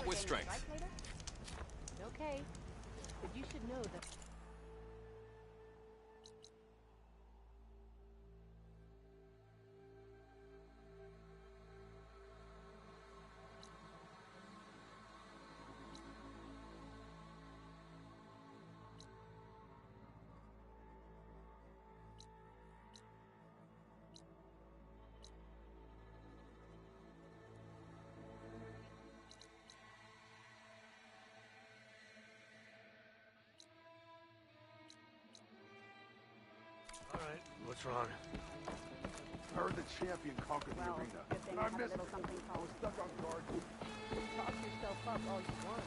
Dog with strength. Right, Clayton? Okay. But you should know that... Alright, what's wrong? Heard the champion conquered the arena. Good thing I I have a missed little it. something I called... was stuck on guard. Talk yourself up all you want.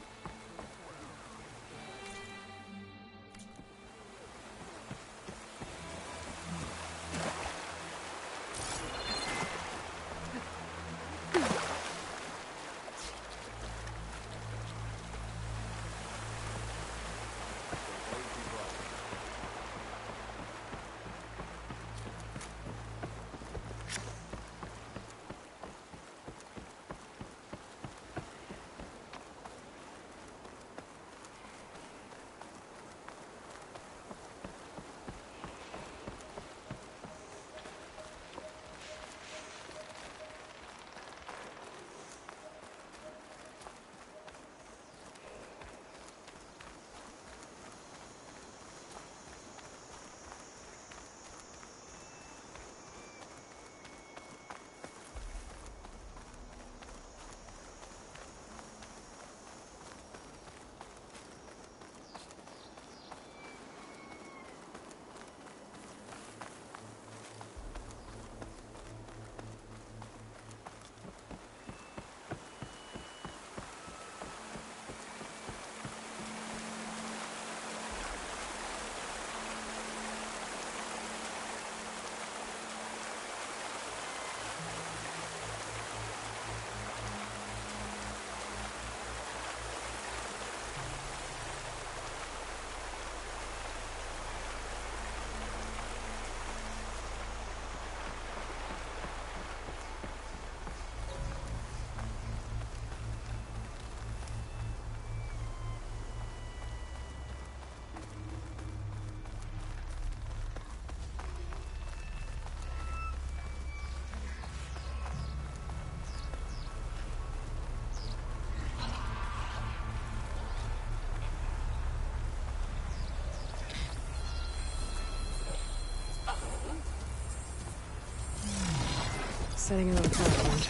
Setting another platform.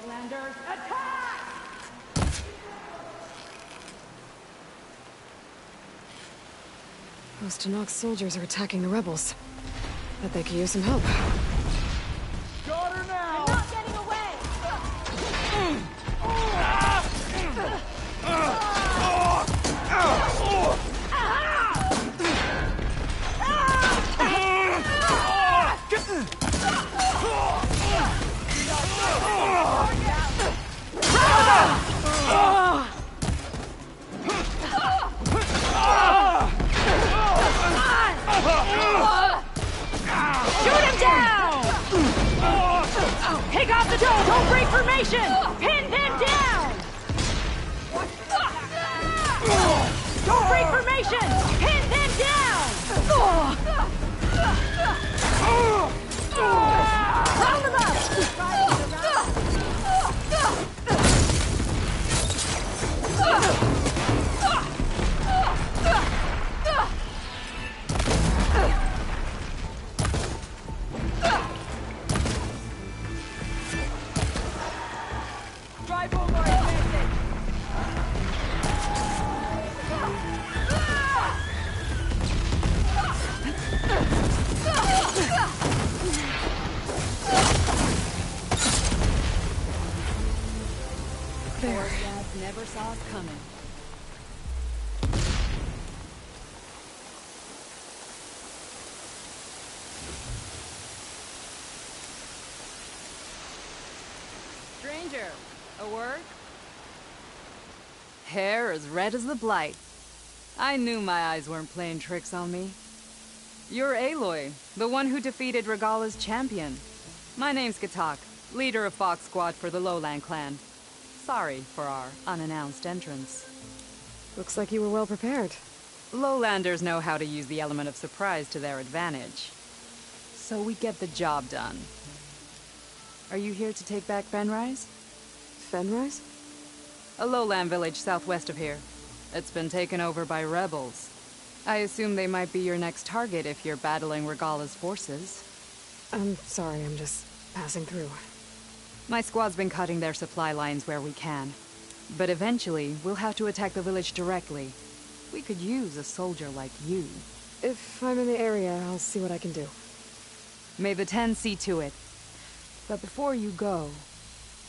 Lowlanders, attack! Those Tenok soldiers are attacking the rebels. Bet they could use some help. Got her now! Not getting away! Shoot him down! Take off the toe! Don't break formation! Pin them down! Don't break formation! Pin them down! Round them Drive over advantage! There. Dads never saw us coming. Stranger, a word? Hair as red as the blight. I knew my eyes weren't playing tricks on me. You're Aloy, the one who defeated Regala's champion. My name's Katak, leader of Fox Squad for the Lowland clan. Sorry for our unannounced entrance. Looks like you were well prepared. Lowlanders know how to use the element of surprise to their advantage. So we get the job done. Are you here to take back Fenrise? Fenrise? A lowland village southwest of here. It's been taken over by rebels. I assume they might be your next target if you're battling Regala's forces. I'm sorry, I'm just passing through. My squad's been cutting their supply lines where we can. But eventually, we'll have to attack the village directly. We could use a soldier like you. If I'm in the area, I'll see what I can do. May the Ten see to it. But before you go,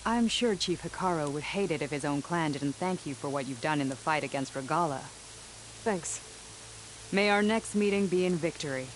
I'm sure Chief Hekarro would hate it if his own clan didn't thank you for what you've done in the fight against Regala. Thanks. May our next meeting be in victory.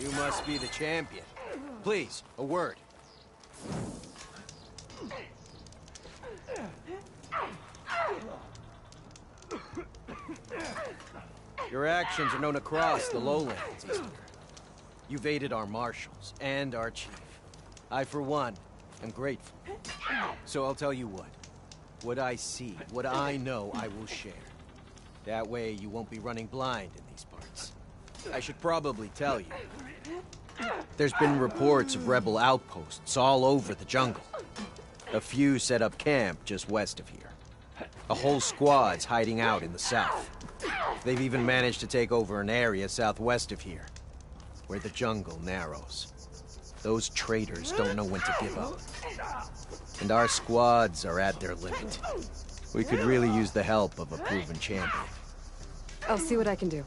You must be the champion. Please, a word. Your actions are known across the lowlands, Eastlander. You've aided our marshals and our chief. I, for one, am grateful. So I'll tell you what. What I see, what I know, I will share. That way you won't be running blind in these parts. I should probably tell you. There's been reports of rebel outposts all over the jungle. A few set up camp just west of here. A whole squad's hiding out in the south. They've even managed to take over an area southwest of here, where the jungle narrows. Those traitors don't know when to give up. And our squads are at their limit. We could really use the help of a proven champion. I'll see what I can do.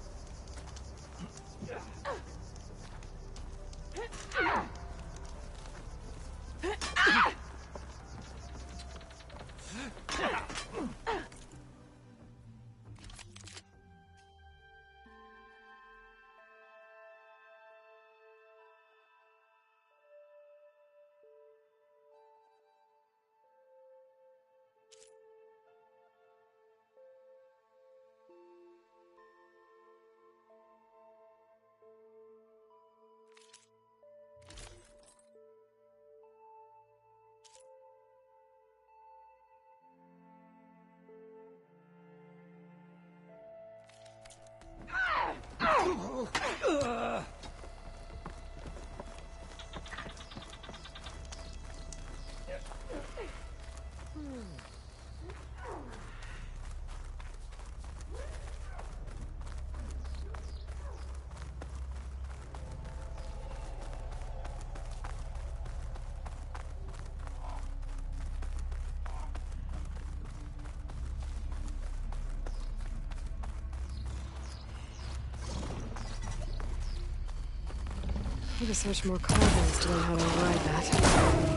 Need to search more carvings to learn how to ride that.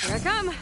Here I come!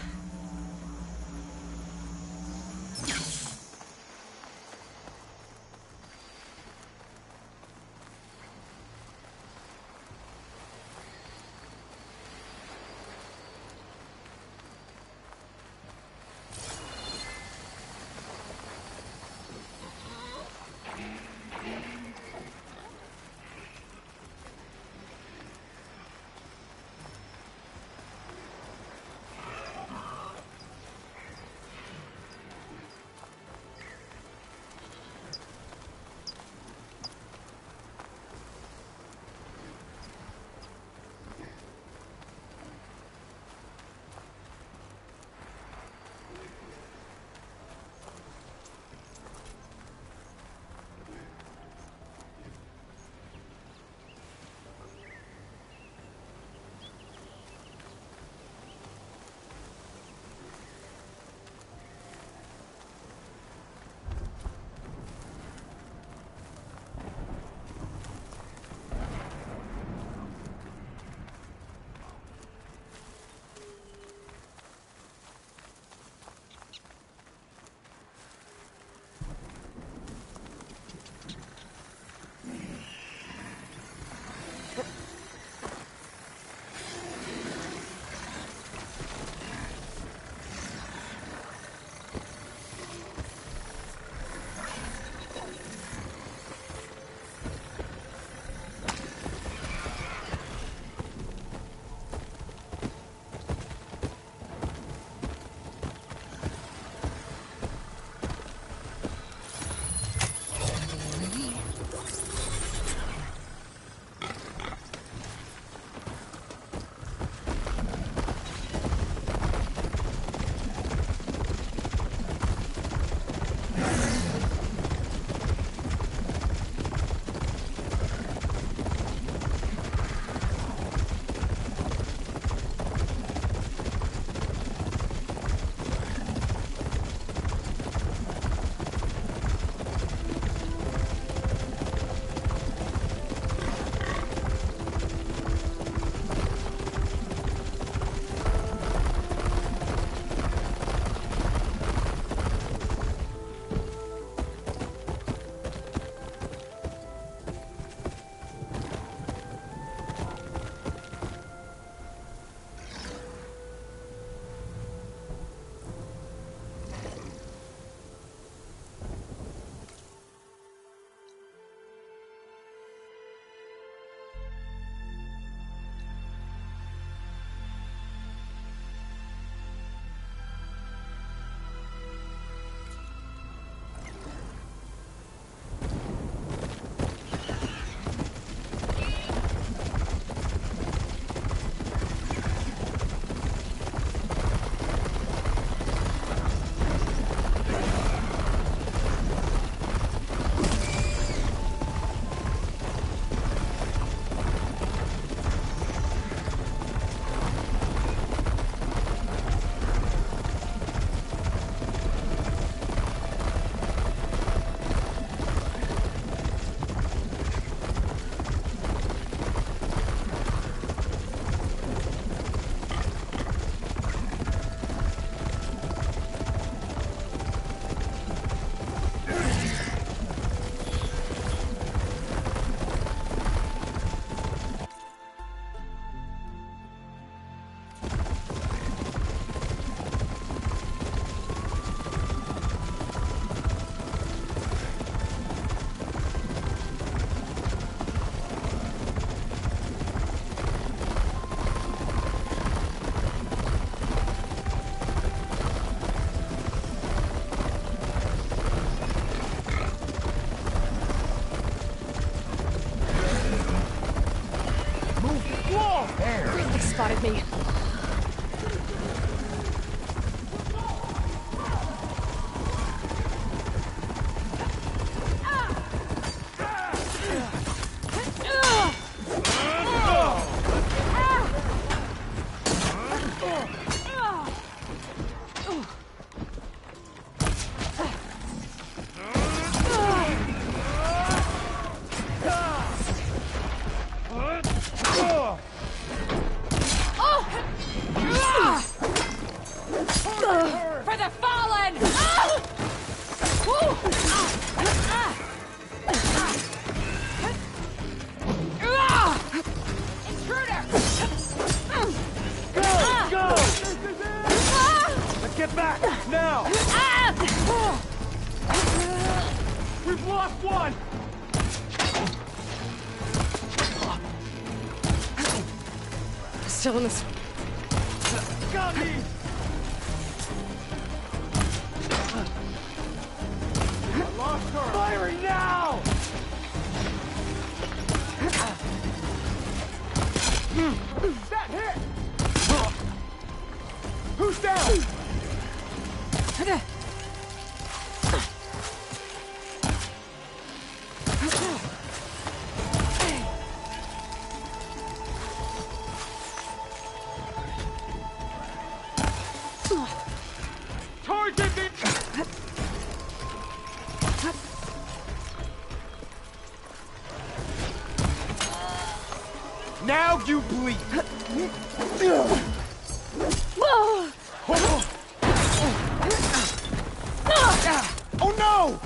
We've lost one! Still in this. Got me! I lost her! Firing now! That hit! Who's down? Target it! Now you bleed! Oh no!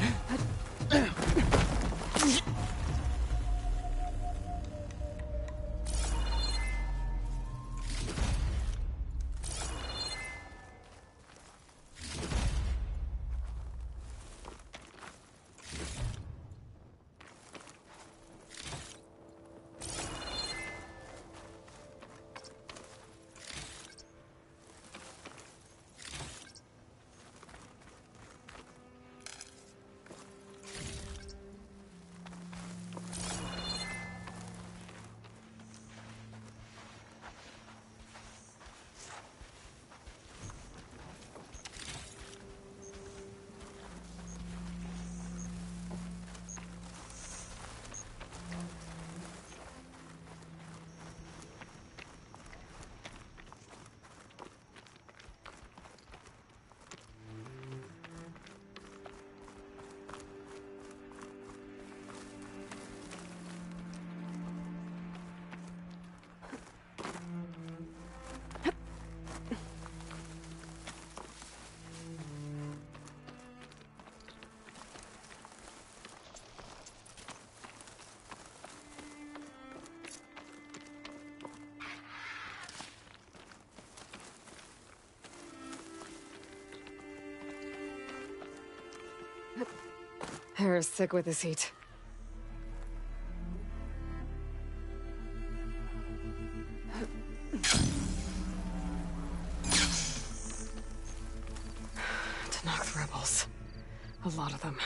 Harris sick with this heat. To knock the rebels. A lot of them.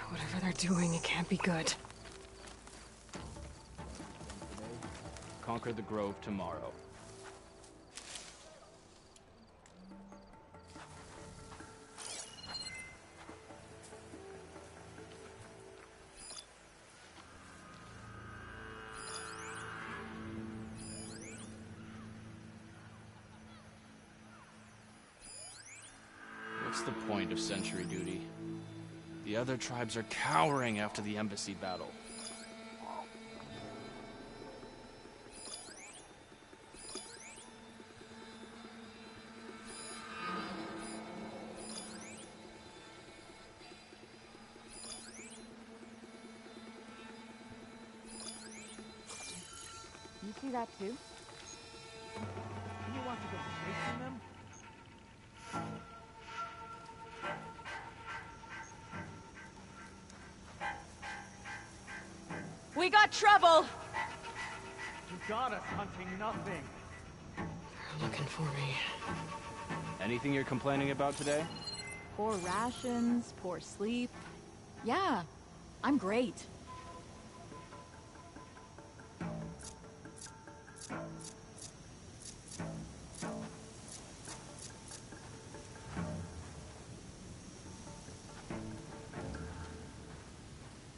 Whatever they're doing, it can't be good. Conquer the Grove tomorrow. What's the point of sentry duty? The other tribes are cowering after the embassy battle. You see that too? You want to go chasing them? We got trouble! You got us hunting nothing. They're looking for me. Anything you're complaining about today? Poor rations, poor sleep. Yeah, I'm great.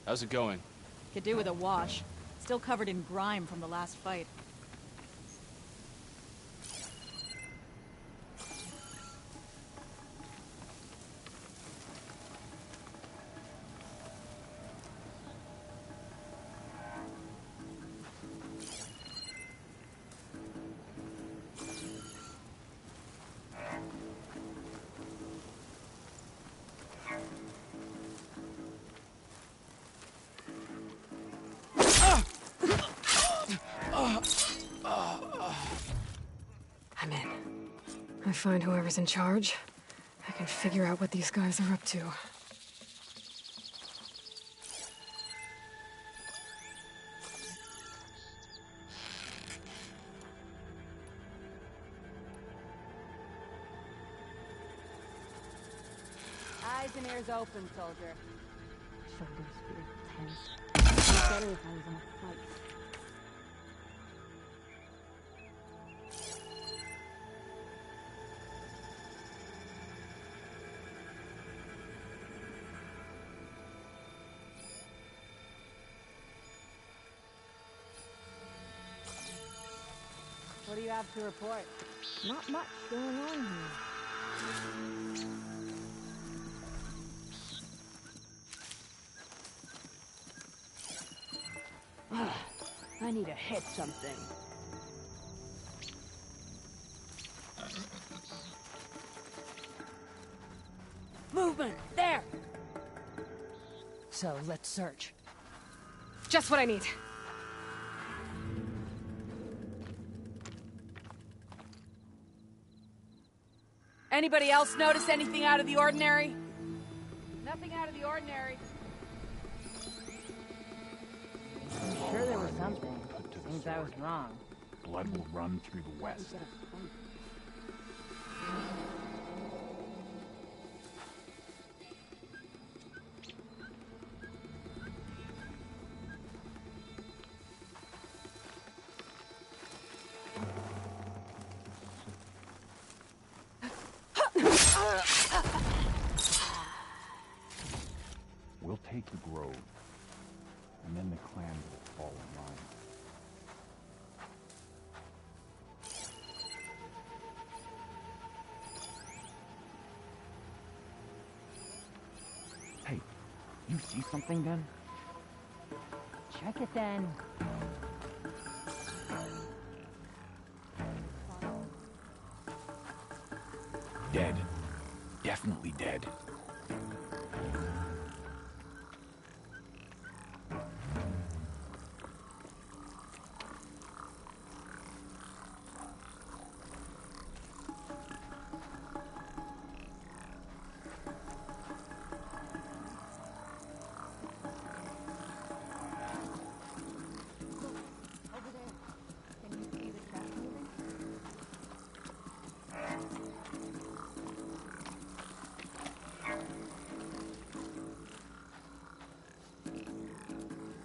How's it going? Could do with a wash. Still covered in grime from the last fight. I'm in. I find whoever's in charge. I can figure out what these guys are up to. and ears open, soldier. Shoulders feel tense. It'd be better if I was in a fight. What do you have to report? Not much going on here. I need to hit something. Movement! There! So, let's search. Just what I need. Anybody else notice anything out of the ordinary? Nothing out of the ordinary. I'm sure there was something. Seems I was wrong. Blood will run through the West. We'll take the grove, and then the clan will fall in line. Hey, you see something then? Check it then. Dead. Definitely dead.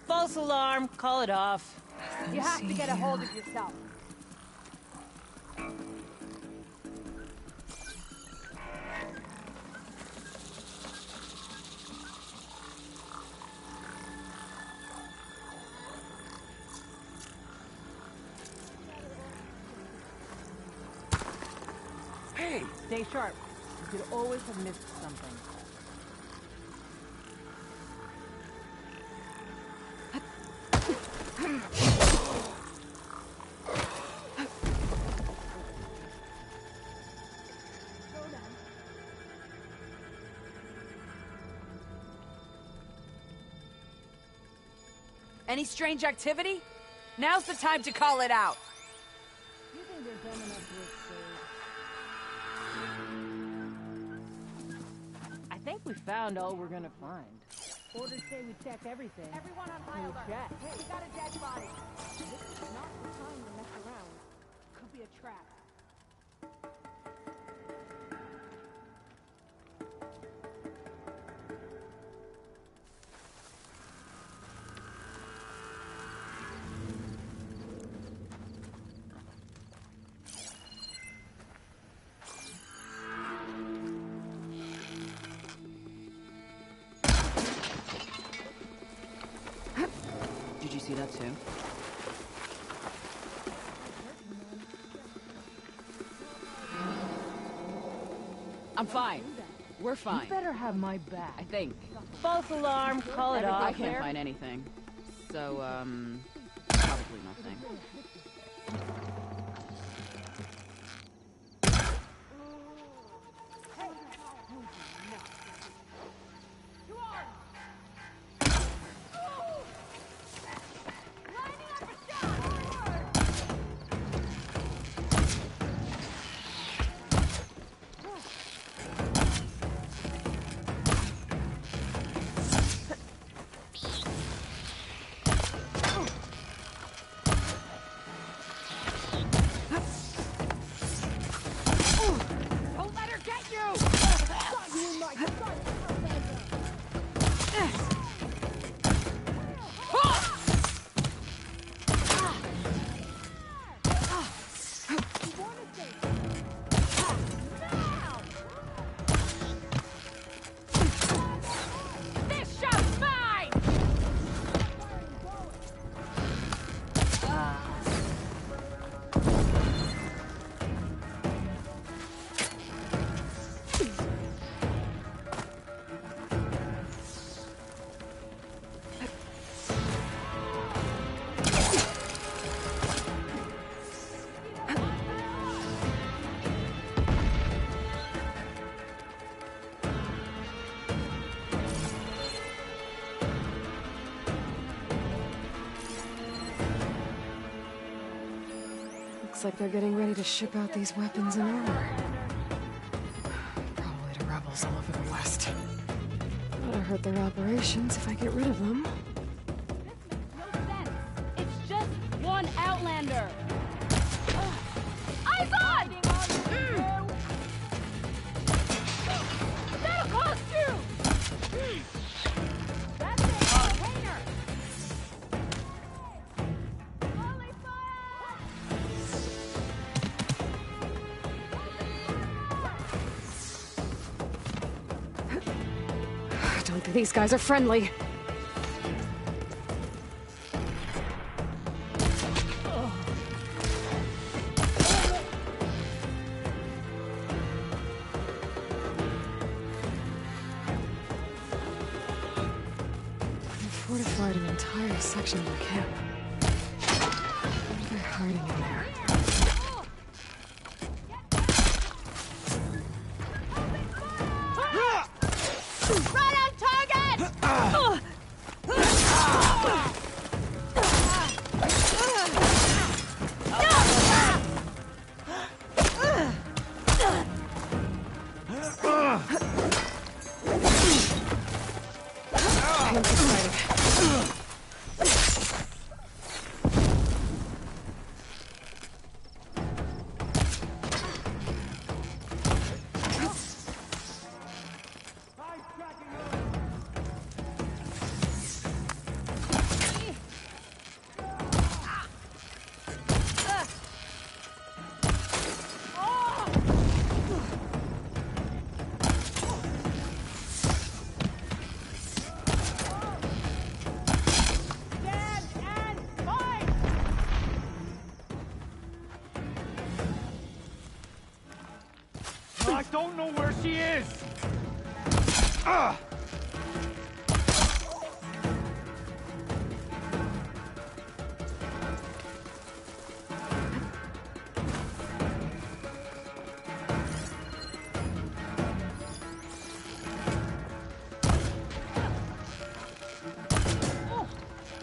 False alarm. Call it off. You have to get a hold of yourself. Hey! Stay sharp. You could always have missed something. Any strange activity? Now's the time to call it out. You think they're dumb enough to escape? I think we found all we're gonna find. Orders say we check everything. Everyone on high alert. Hey, we got a dead body. This is not the time to mess around. Could be a trap. Did you see that too? I'm fine. We're fine. You better have my back. I think. False alarm. Call it off. I can't find anything. So, probably nothing. Looks like they're getting ready to ship out these weapons and armor. Probably to rebels all over the West. That'll hurt their operations if I get rid of them. No sense. It's just one Outlander. Eyes on! That'll cost you! That's it, container! Holy fire! I don't think these guys are friendly. Fortified an entire section of the camp. What are they hiding in there? Right on target! Painful fighting. I don't know where she is! Ugh!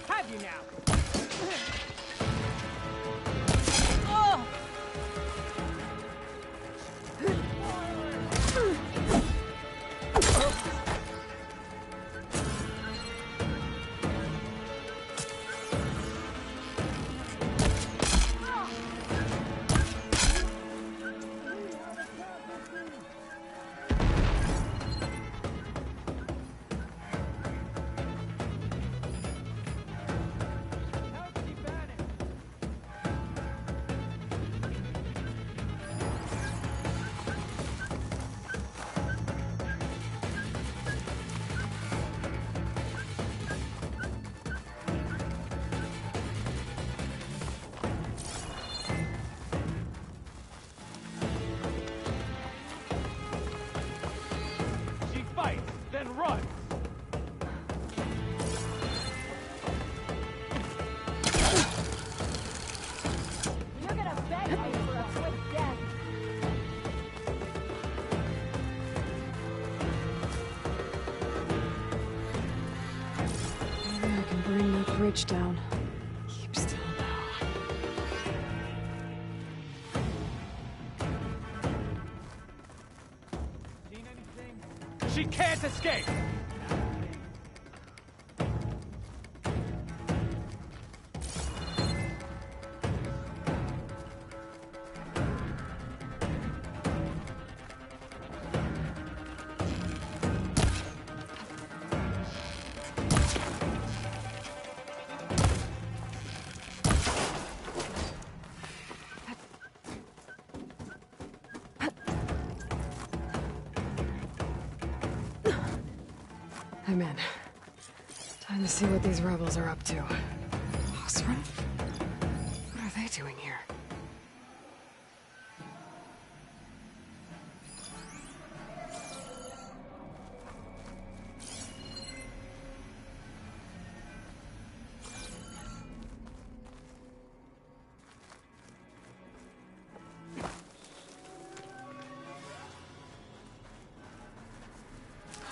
Have you now? She fights, then runs. You're gonna beg me for a quick death. Maybe I can bring that bridge down. Keep still now. Seen anything? She can't escape! I'm in. Time to see what these rebels are up to. Osram? What are they doing here?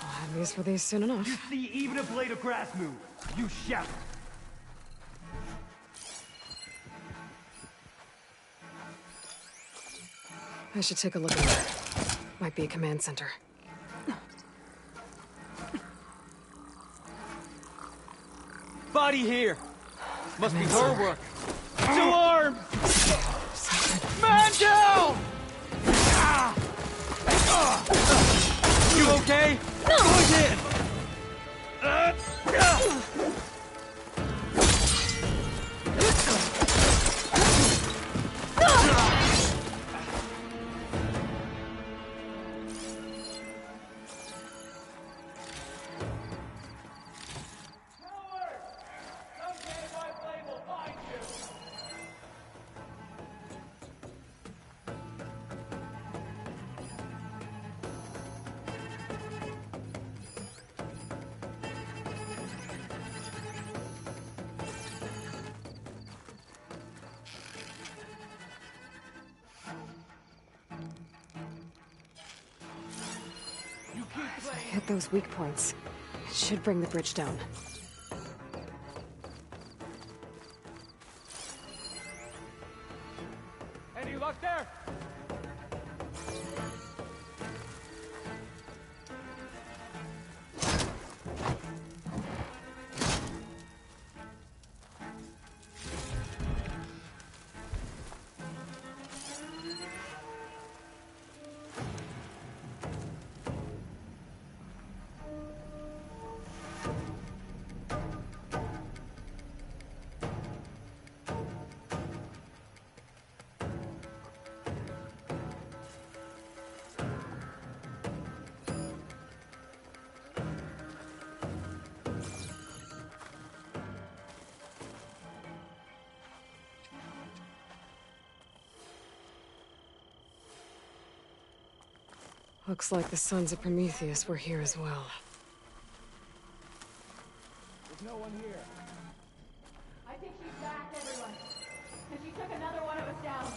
I'll have use for these soon enough. You see even a blade of grass move, you shout. I should take a look at there. Might be a command center. Body here! Must be her work. Still armed! Man down! You okay? Going in! If I hit those weak points, it should bring the bridge down. Any luck there? Looks like the Sons of Prometheus were here as well. There's no one here. I think she's back, everyone. And she took another one of us down.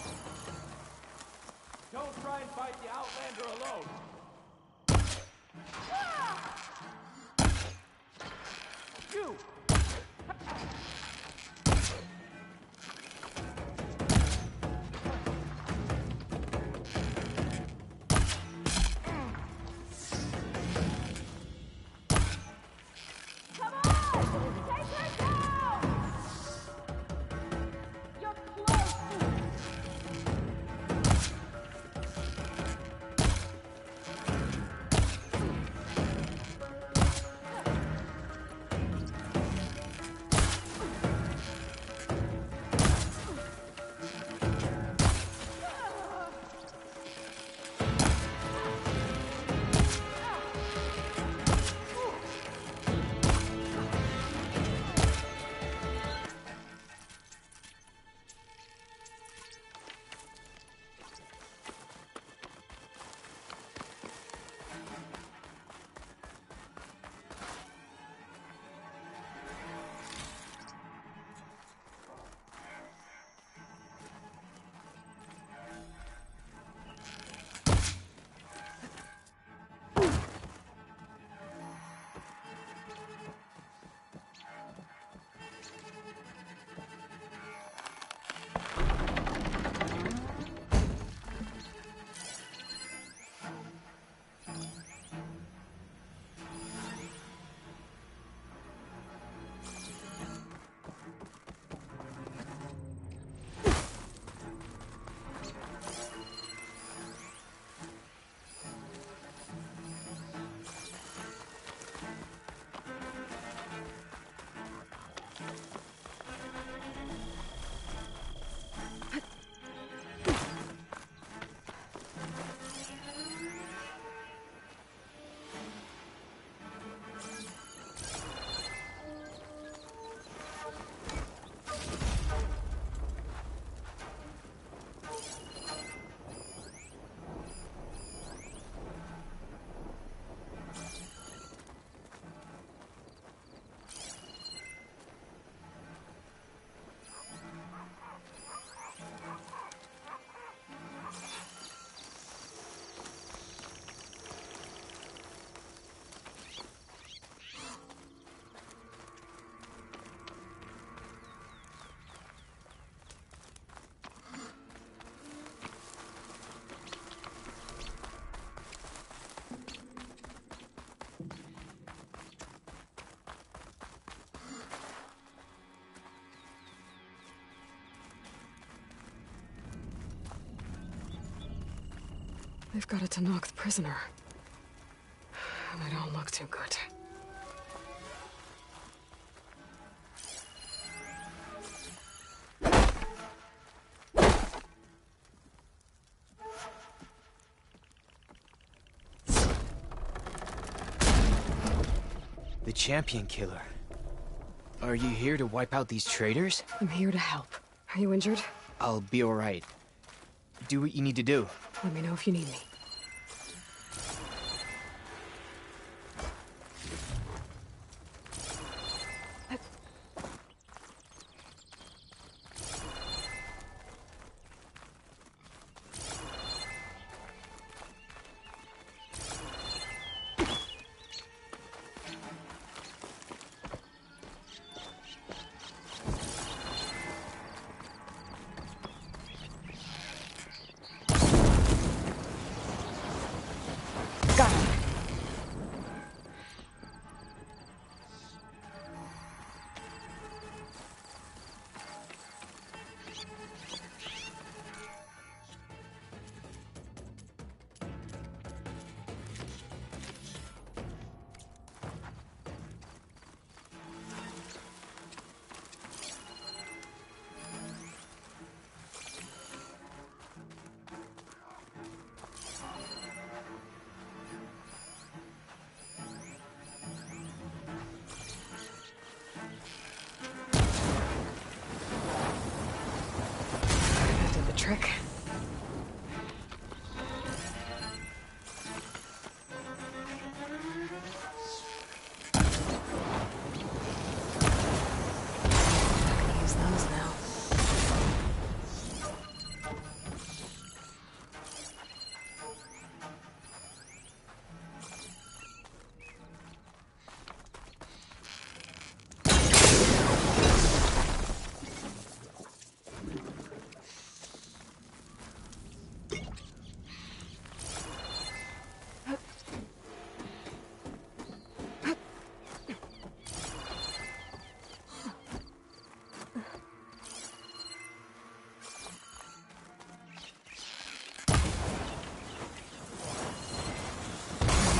Don't try and fight the Outlander alone. You! Come on! Take her down! You're close! They've got a Tenakth prisoner. They don't look too good. The Champion Killer. Are you here to wipe out these traitors? I'm here to help. Are you injured? I'll be alright. Do what you need to do. Let me know if you need me. Trick. Use those now.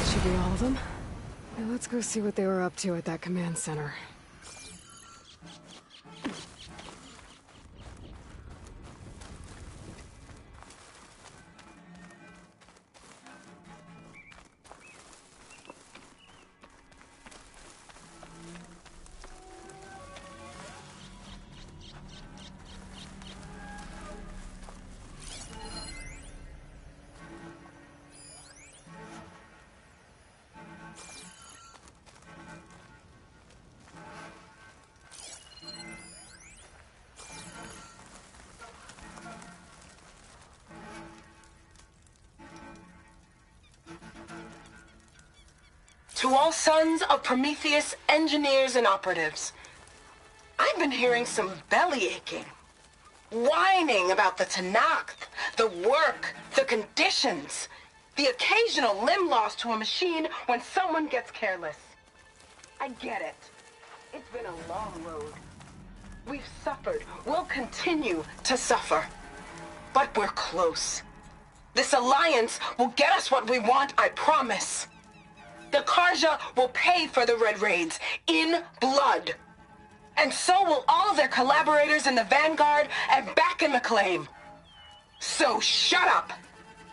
Should be all of them. Now let's go see what they were up to at that command center. To all sons of Prometheus, engineers and operatives, I've been hearing some belly aching, whining about the Tenakth, the work, the conditions, the occasional limb loss to a machine when someone gets careless. I get it. It's been a long road. We've suffered. We'll continue to suffer. But we're close. This alliance will get us what we want, I promise. The Carja will pay for the Red Raids in blood. And so will all their collaborators in the Vanguard and back in the claim. So shut up,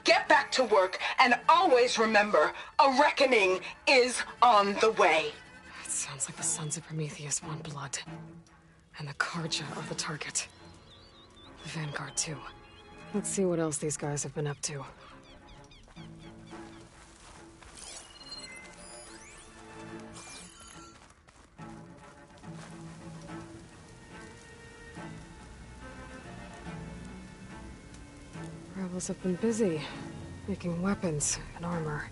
get back to work, and always remember, a reckoning is on the way. It sounds like the Sons of Prometheus want blood. And the Carja are the target. The Vanguard too. Let's see what else these guys have been up to. Rebels have been busy, making weapons and armor.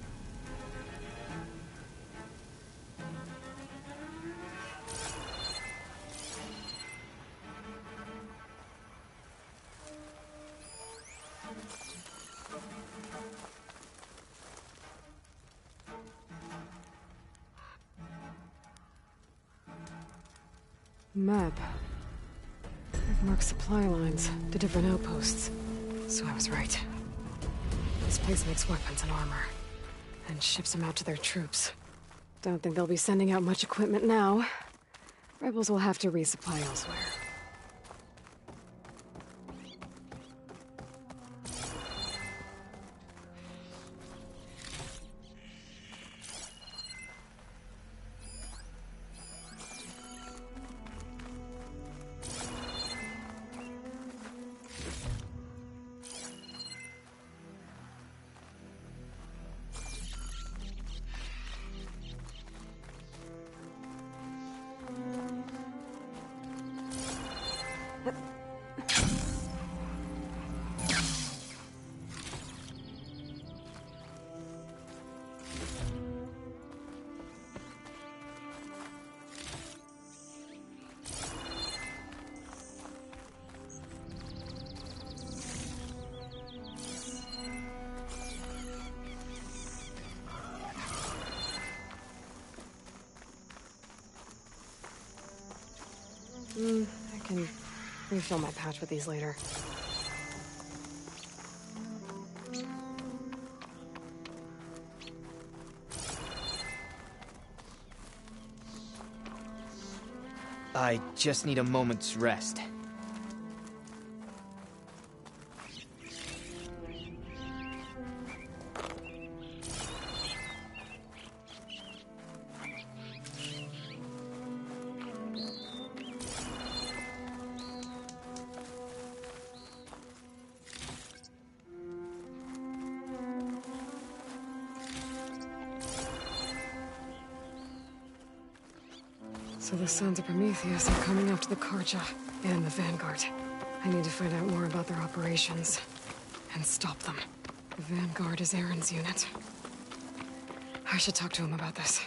Map. I've marked supply lines to different outposts. So I was right. This place makes weapons and armor, and ships them out to their troops. Don't think they'll be sending out much equipment now. Rebels will have to resupply elsewhere. I can refill my pouch with these later. I just need a moment's rest. So the Sons of Prometheus are coming after the Karja and the Vanguard. I need to find out more about their operations and stop them. The Vanguard is Aaron's unit. I should talk to him about this.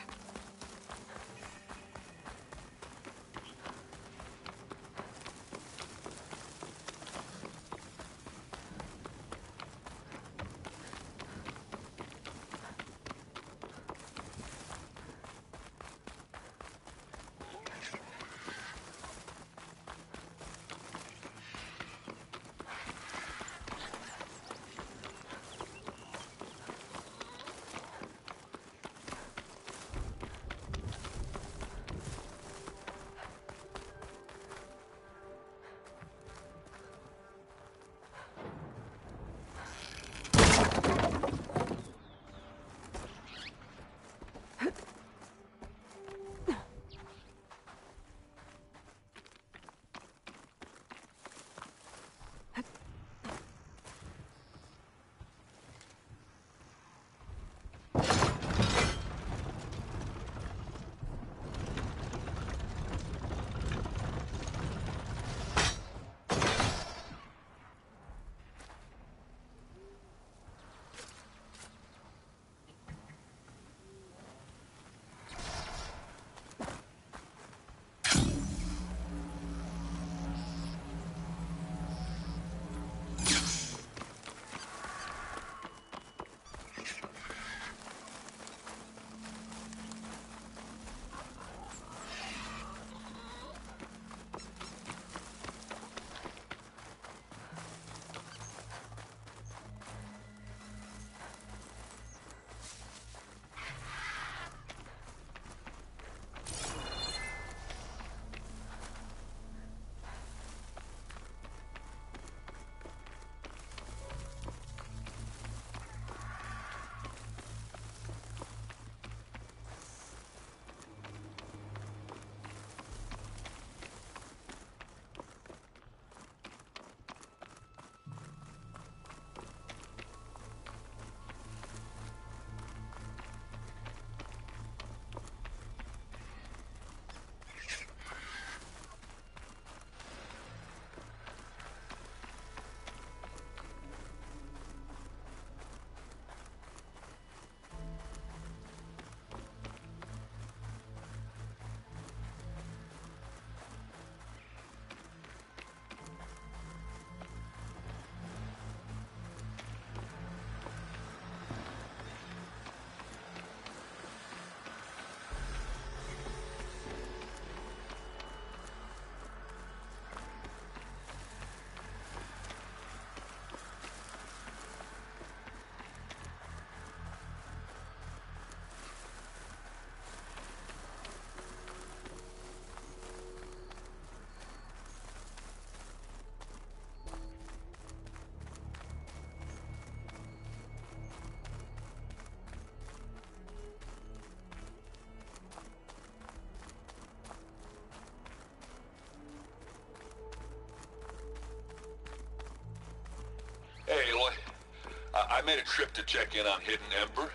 made a trip to check in on Hidden Ember.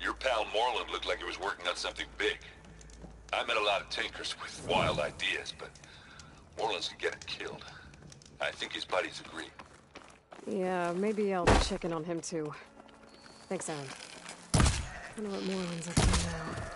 Your pal Moreland looked like he was working on something big. I met a lot of tinkers with wild ideas, but Moreland's could get him killed. I think his buddies agree. Yeah, maybe I'll check in on him too. Thanks, Alan. Wonder what Moreland's up to now.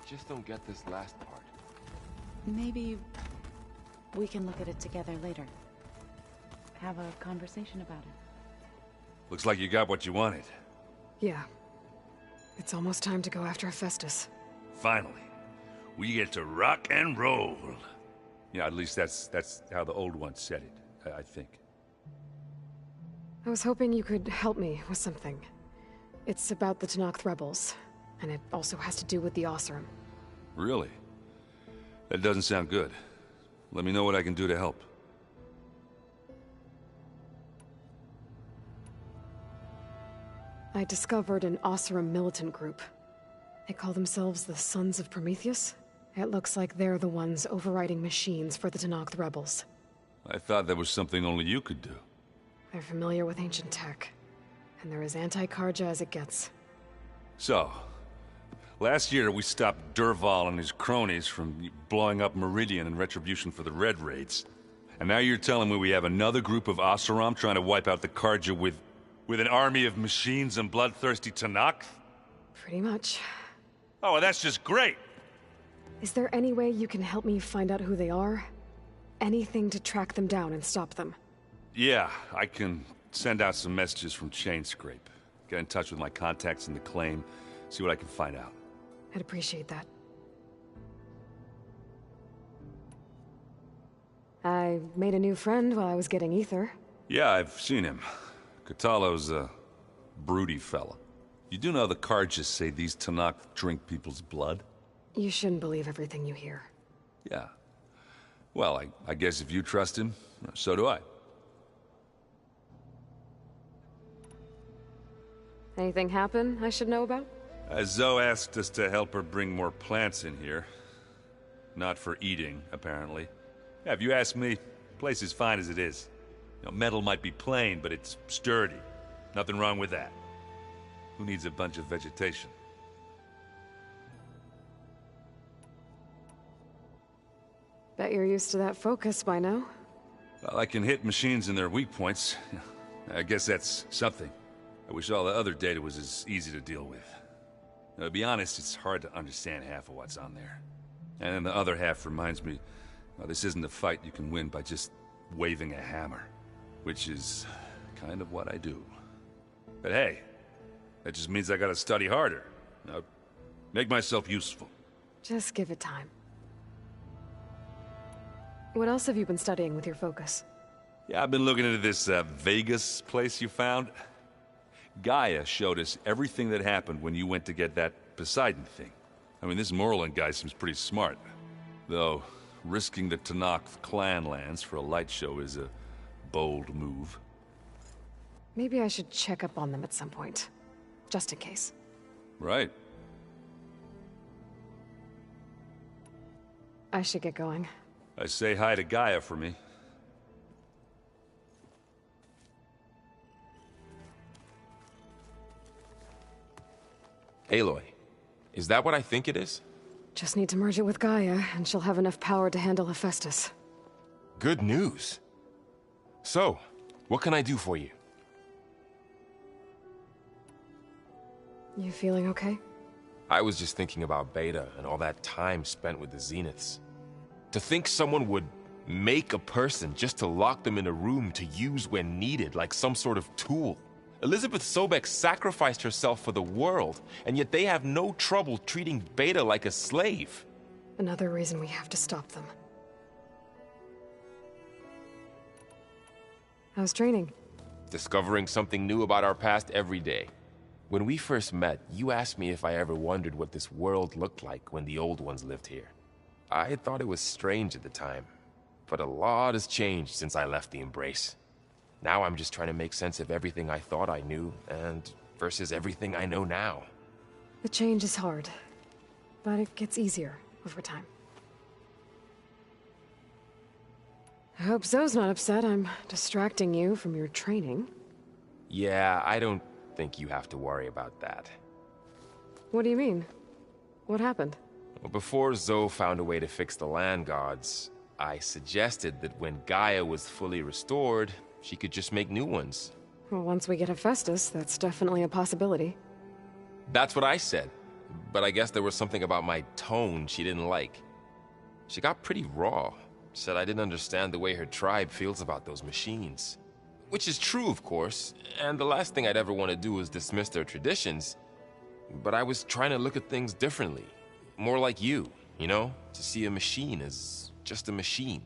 just don't get this last part. Maybe we can look at it together later. Have a conversation about it. Looks like you got what you wanted. Yeah. It's almost time to go after Hephaestus. Finally. We get to rock and roll. Yeah, at least that's how the old one said it, I think. I was hoping you could help me with something. It's about the Tenakth rebels, and it also has to do with the Oseram. Really? That doesn't sound good. Let me know what I can do to help. I discovered an Oseram militant group. They call themselves the Sons of Prometheus. It looks like they're the ones overriding machines for the Tenakth rebels. I thought that was something only you could do. They're familiar with ancient tech, and they're as anti-Carja as it gets. So, last year we stopped Dervahl and his cronies from blowing up Meridian in retribution for the Red Raids. And now you're telling me we have another group of Oseram trying to wipe out the Carja with an army of machines and bloodthirsty Tenakth? Pretty much. Oh, well, that's just great! Is there any way you can help me find out who they are? Anything to track them down and stop them? Yeah, I can send out some messages from Chainscrape. Get in touch with my contacts in the claim, see what I can find out. I'd appreciate that. I made a new friend while I was getting ether. Yeah, I've seen him. Kotallo's a broody fella. You do know the Carja say these Tenakth drink people's blood? You shouldn't believe everything you hear. Yeah. Well, I guess if you trust him, so do I. Anything happen I should know about? Zoe asked us to help her bring more plants in here. Not for eating, apparently. Yeah, if you ask me, the place is fine as it is. You know, metal might be plain, but it's sturdy. Nothing wrong with that. Who needs a bunch of vegetation? Bet you're used to that focus by now. Well, I can hit machines in their weak points. I guess that's something. I wish all the other data was as easy to deal with. Now, to be honest, it's hard to understand half of what's on there. And then the other half reminds me, well, this isn't a fight you can win by just waving a hammer. Which is kind of what I do. But hey, that just means I gotta study harder. Now, make myself useful. Just give it time. What else have you been studying with your focus? Yeah, I've been looking into this Vegas place you found. Gaia showed us everything that happened when you went to get that Poseidon thing. I mean, this Morlund guy seems pretty smart. Though, risking the Tenakth clan lands for a light show is a bold move. Maybe I should check up on them at some point. Just in case. Right. I should get going. I say hi to Gaia for me. Aloy, is that what I think it is? Just need to merge it with Gaia, and she'll have enough power to handle Hephaestus. Good news. So, what can I do for you? You feeling okay? I was just thinking about Beta and all that time spent with the Zeniths. To think someone would make a person just to lock them in a room to use when needed, like some sort of tool. Elizabeth Sobek sacrificed herself for the world, and yet they have no trouble treating Beta like a slave. Another reason we have to stop them. How's training? Discovering something new about our past every day. When we first met, you asked me if I ever wondered what this world looked like when the old ones lived here. I thought it was strange at the time, but a lot has changed since I left the Embrace. Now I'm just trying to make sense of everything I thought I knew, and versus everything I know now. The change is hard, but it gets easier over time. I hope Zoe's not upset I'm distracting you from your training. Yeah, I don't think you have to worry about that. What do you mean? What happened? Well, before Zoe found a way to fix the land gods, I suggested that when Gaia was fully restored, she could just make new ones. Well, once we get Hephaestus, that's definitely a possibility. That's what I said. but I guess there was something about my tone she didn't like. She got pretty raw, said I didn't understand the way her tribe feels about those machines. Which is true, of course, and the last thing I'd ever want to do is dismiss their traditions. But I was trying to look at things differently. More like you know? To see a machine as just a machine.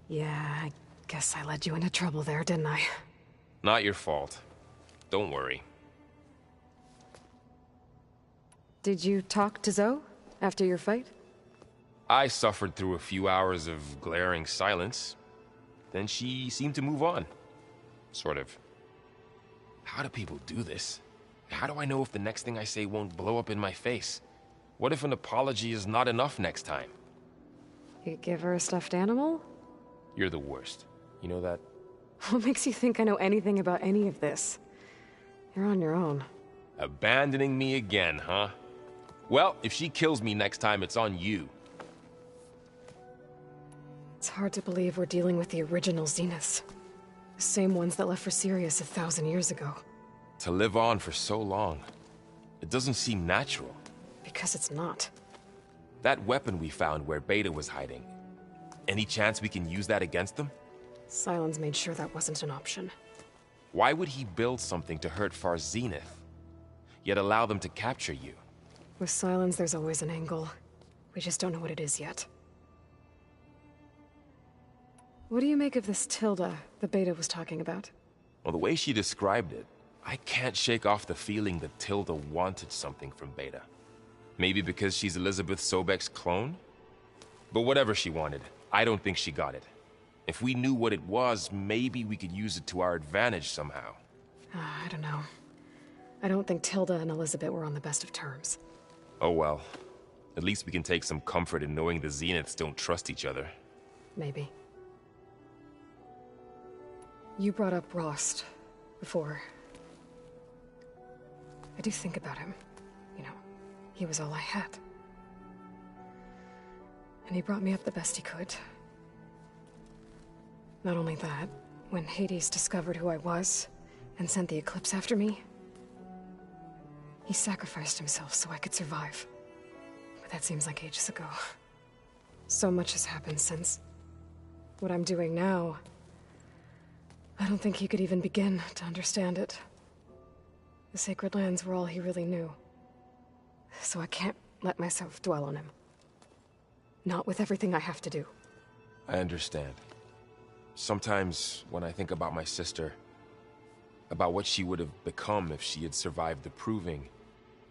Yeah, I guess I led you into trouble there, didn't I? Not your fault. Don't worry. Did you talk to Zoe after your fight? I suffered through a few hours of glaring silence. Then she seemed to move on. Sort of. How do people do this? How do I know if the next thing I say won't blow up in my face? What if an apology is not enough next time? You give her a stuffed animal? You're the worst. You know that? What makes you think I know anything about any of this? You're on your own. Abandoning me again, huh? Well, if she kills me next time, it's on you. It's hard to believe we're dealing with the original Zeniths. The same ones that left for Sirius 1,000 years ago. To live on for so long, it doesn't seem natural. Because it's not. That weapon we found where Beta was hiding, any chance we can use that against them? Sylens made sure that wasn't an option. Why would he build something to hurt Far Zenith, yet allow them to capture you? With Sylens, there's always an angle. We just don't know what it is yet. What do you make of this Tilda the Beta was talking about? Well, the way she described it, I can't shake off the feeling that Tilda wanted something from Beta. Maybe because she's Elizabeth Sobek's clone? But whatever she wanted, I don't think she got it. If we knew what it was, maybe we could use it to our advantage somehow. I don't know. I don't think Tilda and Elizabeth were on the best of terms. Oh well. At least we can take some comfort in knowing the Zeniths don't trust each other. Maybe. You brought up Rost before. I do think about him. You know, he was all I had. And he brought me up the best he could. Not only that, when Hades discovered who I was and sent the Eclipse after me, he sacrificed himself so I could survive. But that seems like ages ago. So much has happened since. What I'm doing now, I don't think he could even begin to understand it. The Sacred Lands were all he really knew. So I can't let myself dwell on him. Not with everything I have to do. I understand. Sometimes, when I think about my sister, about what she would have become if she had survived the Proving,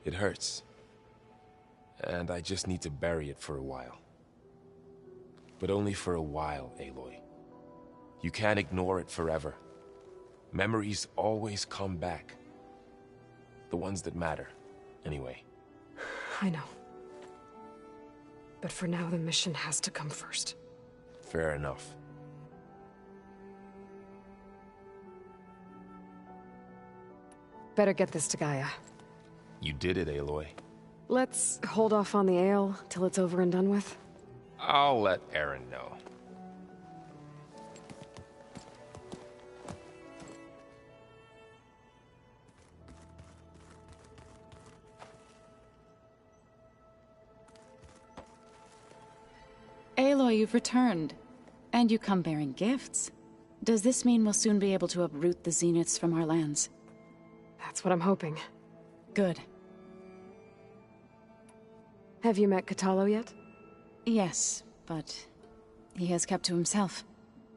it hurts. And I just need to bury it for a while. But only for a while, Aloy. You can't ignore it forever. Memories always come back. The ones that matter, anyway. I know. But for now, the mission has to come first. Fair enough. Better get this to Gaia. You did it, Aloy. Let's hold off on the ale till it's over and done with. I'll let Aaron know. Aloy, you've returned. And you come bearing gifts. Does this mean we'll soon be able to uproot the Zeniths from our lands? That's what I'm hoping. Good. Have you met Kotallo yet? Yes, but he has kept to himself.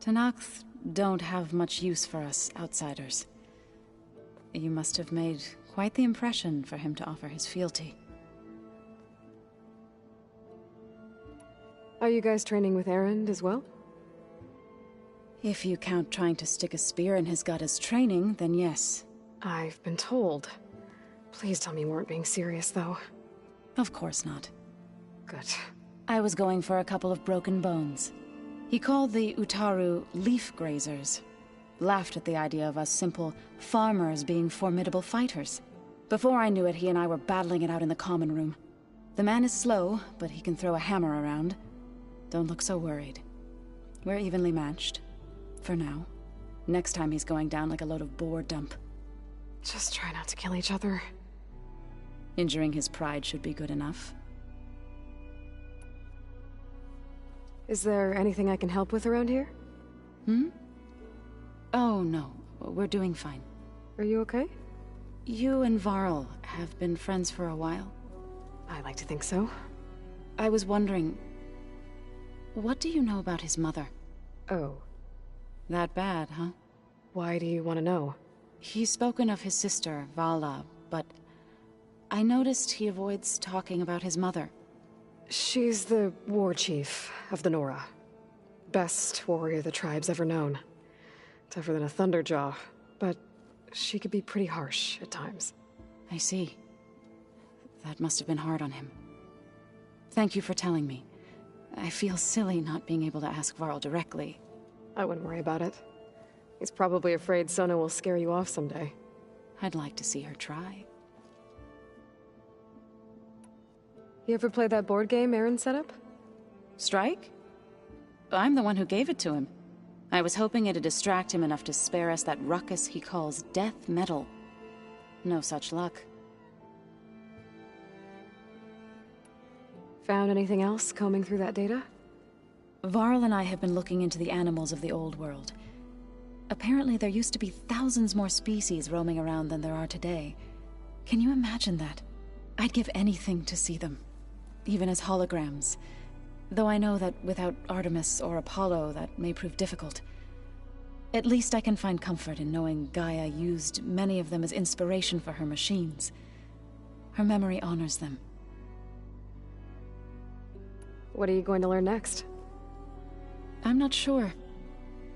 Tenakth don't have much use for us outsiders. You must have made quite the impression for him to offer his fealty. Are you guys training with Erend as well? If you count trying to stick a spear in his gut as training, then yes. I've been told. Please tell me you weren't being serious, though. Of course not. Good. I was going for a couple of broken bones. He called the Utaru leaf grazers. Laughed at the idea of us simple farmers being formidable fighters. Before I knew it, he and I were battling it out in the common room. The man is slow, but he can throw a hammer around. Don't look so worried. We're evenly matched. For now. Next time he's going down like a load of boar dump. Just try not to kill each other. Injuring his pride should be good enough. Is there anything I can help with around here? Oh, no. We're doing fine. Are you okay? You and Varl have been friends for a while. I like to think so. I was wondering, what do you know about his mother? Oh. That bad, huh? Why do you want to know? He's spoken of his sister, Vala, but I noticed he avoids talking about his mother. She's the war chief of the Nora. Best warrior the tribe's ever known. Tougher than a Thunderjaw, but she could be pretty harsh at times. I see. That must have been hard on him. Thank you for telling me. I feel silly not being able to ask Varl directly. I wouldn't worry about it. He's probably afraid Sona will scare you off someday. I'd like to see her try. You ever play that board game Aaron set up? Strike? I'm the one who gave it to him. I was hoping it'd distract him enough to spare us that ruckus he calls death metal. No such luck. Found anything else combing through that data? Varl and I have been looking into the animals of the old world. Apparently there used to be thousands more species roaming around than there are today. Can you imagine that? I'd give anything to see them. Even as holograms. Though I know that without Artemis or Apollo, that may prove difficult. At least I can find comfort in knowing Gaia used many of them as inspiration for her machines. Her memory honors them. What are you going to learn next? I'm not sure.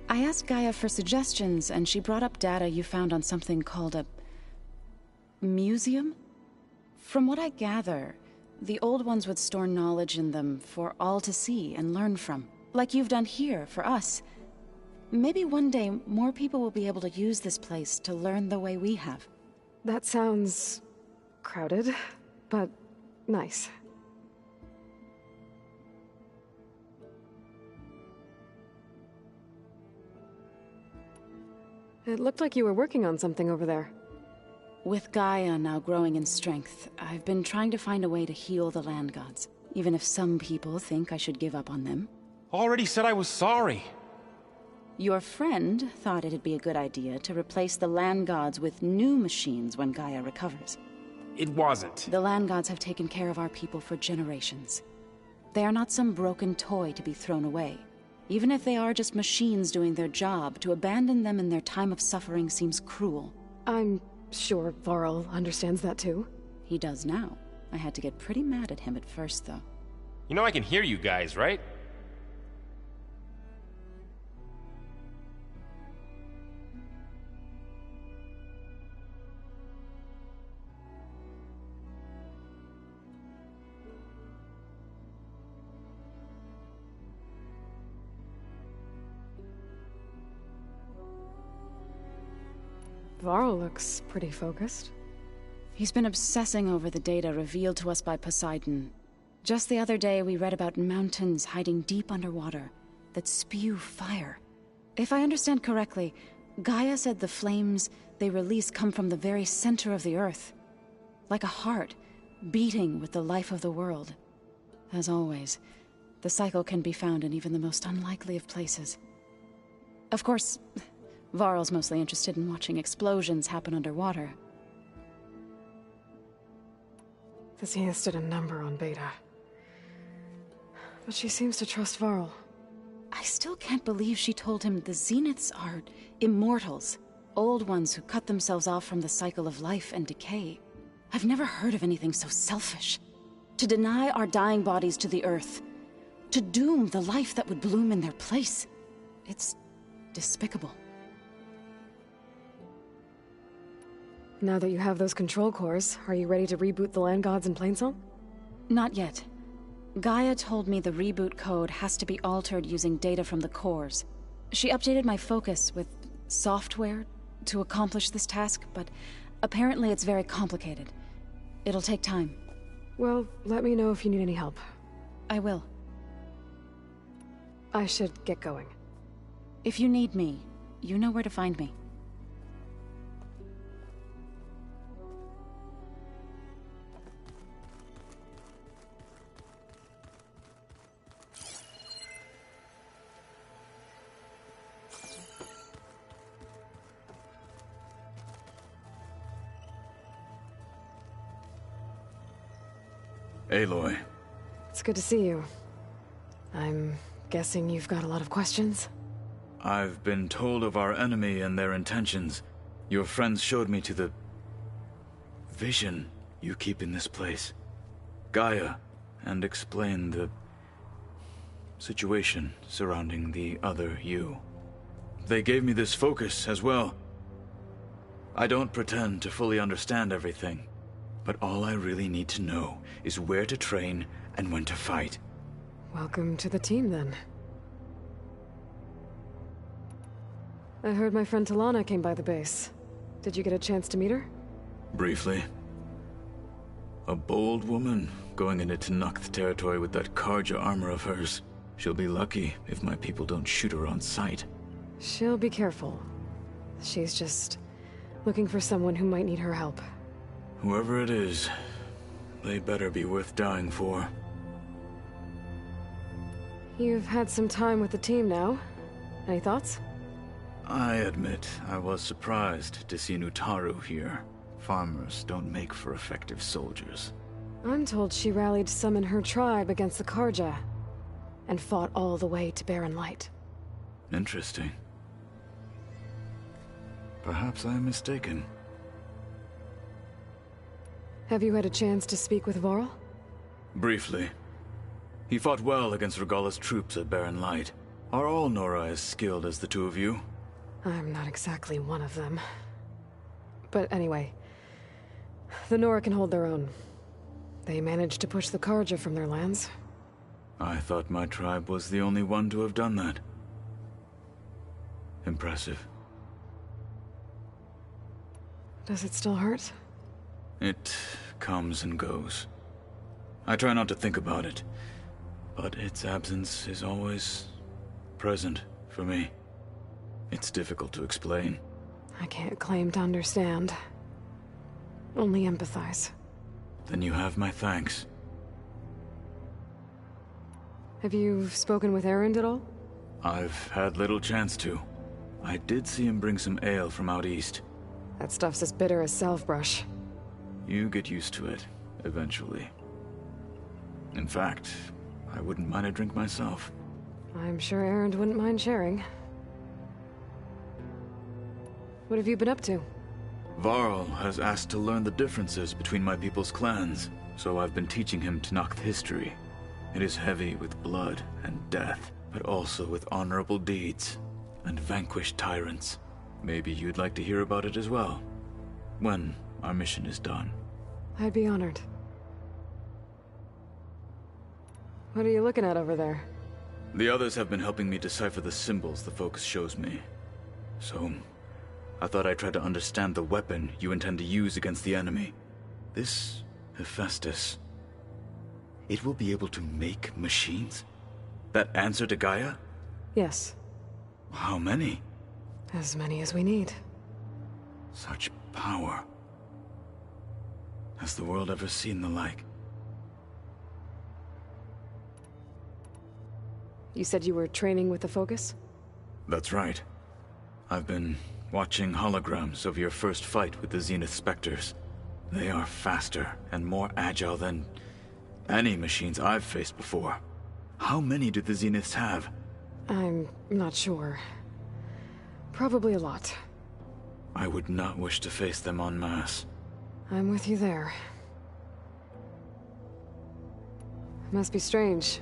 I asked Gaia for suggestions, and she brought up data you found on something called a museum? From what I gather, the old ones would store knowledge in them for all to see and learn from, like you've done here for us. Maybe one day more people will be able to use this place to learn the way we have. That sounds crowded, but nice. It looked like you were working on something over there. With Gaia now growing in strength, I've been trying to find a way to heal the land gods, even if some people think I should give up on them. Already said I was sorry. Your friend thought it'd be a good idea to replace the land gods with new machines when Gaia recovers. It wasn't. The land gods have taken care of our people for generations. They are not some broken toy to be thrown away. Even if they are just machines doing their job, to abandon them in their time of suffering seems cruel. I'm sure Varl understands that too. He does now. I had to get pretty mad at him at first, though. You know I can hear you guys, right? Varl looks pretty focused. He's been obsessing over the data revealed to us by Poseidon. Just the other day, we read about mountains hiding deep underwater that spew fire. If I understand correctly, Gaia said the flames they release come from the very center of the earth. Like a heart, beating with the life of the world. As always, the cycle can be found in even the most unlikely of places. Of course, Varl's mostly interested in watching explosions happen underwater. The Zeniths did a number on Beta. But she seems to trust Varl. I still can't believe she told him the Zeniths are immortals. Old ones who cut themselves off from the cycle of life and decay. I've never heard of anything so selfish. To deny our dying bodies to the earth. To doom the life that would bloom in their place. It's despicable. Now that you have those control cores, are you ready to reboot the land gods in Plainsong? Not yet. Gaia told me the reboot code has to be altered using data from the cores. She updated my focus with software to accomplish this task, but apparently it's very complicated. It'll take time. Well, let me know if you need any help. I will. I should get going. If you need me, you know where to find me. Aloy. It's good to see you. I'm guessing you've got a lot of questions? I've been told of our enemy and their intentions. Your friends showed me to the vision you keep in this place. Gaia, and explained the situation surrounding the other you. They gave me this focus as well. I don't pretend to fully understand everything, but all I really need to know is where to train and when to fight. Welcome to the team, then. I heard my friend Talana came by the base. Did you get a chance to meet her? Briefly. A bold woman going into Tenakth territory with that Karja armor of hers. She'll be lucky if my people don't shoot her on sight. She'll be careful. She's just looking for someone who might need her help. Whoever it is, they better be worth dying for. You've had some time with the team now. Any thoughts? I admit I was surprised to see Utaru here. Farmers don't make for effective soldiers. I'm told she rallied some in her tribe against the Karja, and fought all the way to Barren Light. Interesting. Perhaps I'm mistaken. Have you had a chance to speak with Varl? Briefly. He fought well against Regalla's troops at Barren Light. Are all Nora as skilled as the two of you? I'm not exactly one of them. But anyway, the Nora can hold their own. They managed to push the Karja from their lands. I thought my tribe was the only one to have done that. Impressive. Does it still hurt? It comes and goes. I try not to think about it, but its absence is always present for me. It's difficult to explain. I can't claim to understand. Only empathize. Then you have my thanks. Have you spoken with Erend at all? I've had little chance to. I did see him bring some ale from out east. That stuff's as bitter as Salvebrush. You get used to it, eventually. In fact, I wouldn't mind a drink myself. I'm sure Erend wouldn't mind sharing. What have you been up to? Varl has asked to learn the differences between my people's clans, so I've been teaching him Tenakth history. It is heavy with blood and death, but also with honorable deeds and vanquished tyrants. Maybe you'd like to hear about it as well, when our mission is done. I'd be honored. What are you looking at over there? The others have been helping me decipher the symbols the focus shows me. So, I thought I'd try to understand the weapon you intend to use against the enemy. This Hephaestus. It will be able to make machines? That answer to Gaia? Yes. How many? As many as we need. Such power. Has the world ever seen the like? You said you were training with the Focus? That's right. I've been watching holograms of your first fight with the Zenith Spectres. They are faster and more agile than any machines I've faced before. How many do the Zeniths have? I'm not sure. Probably a lot. I would not wish to face them en masse. I'm with you there. Must be strange,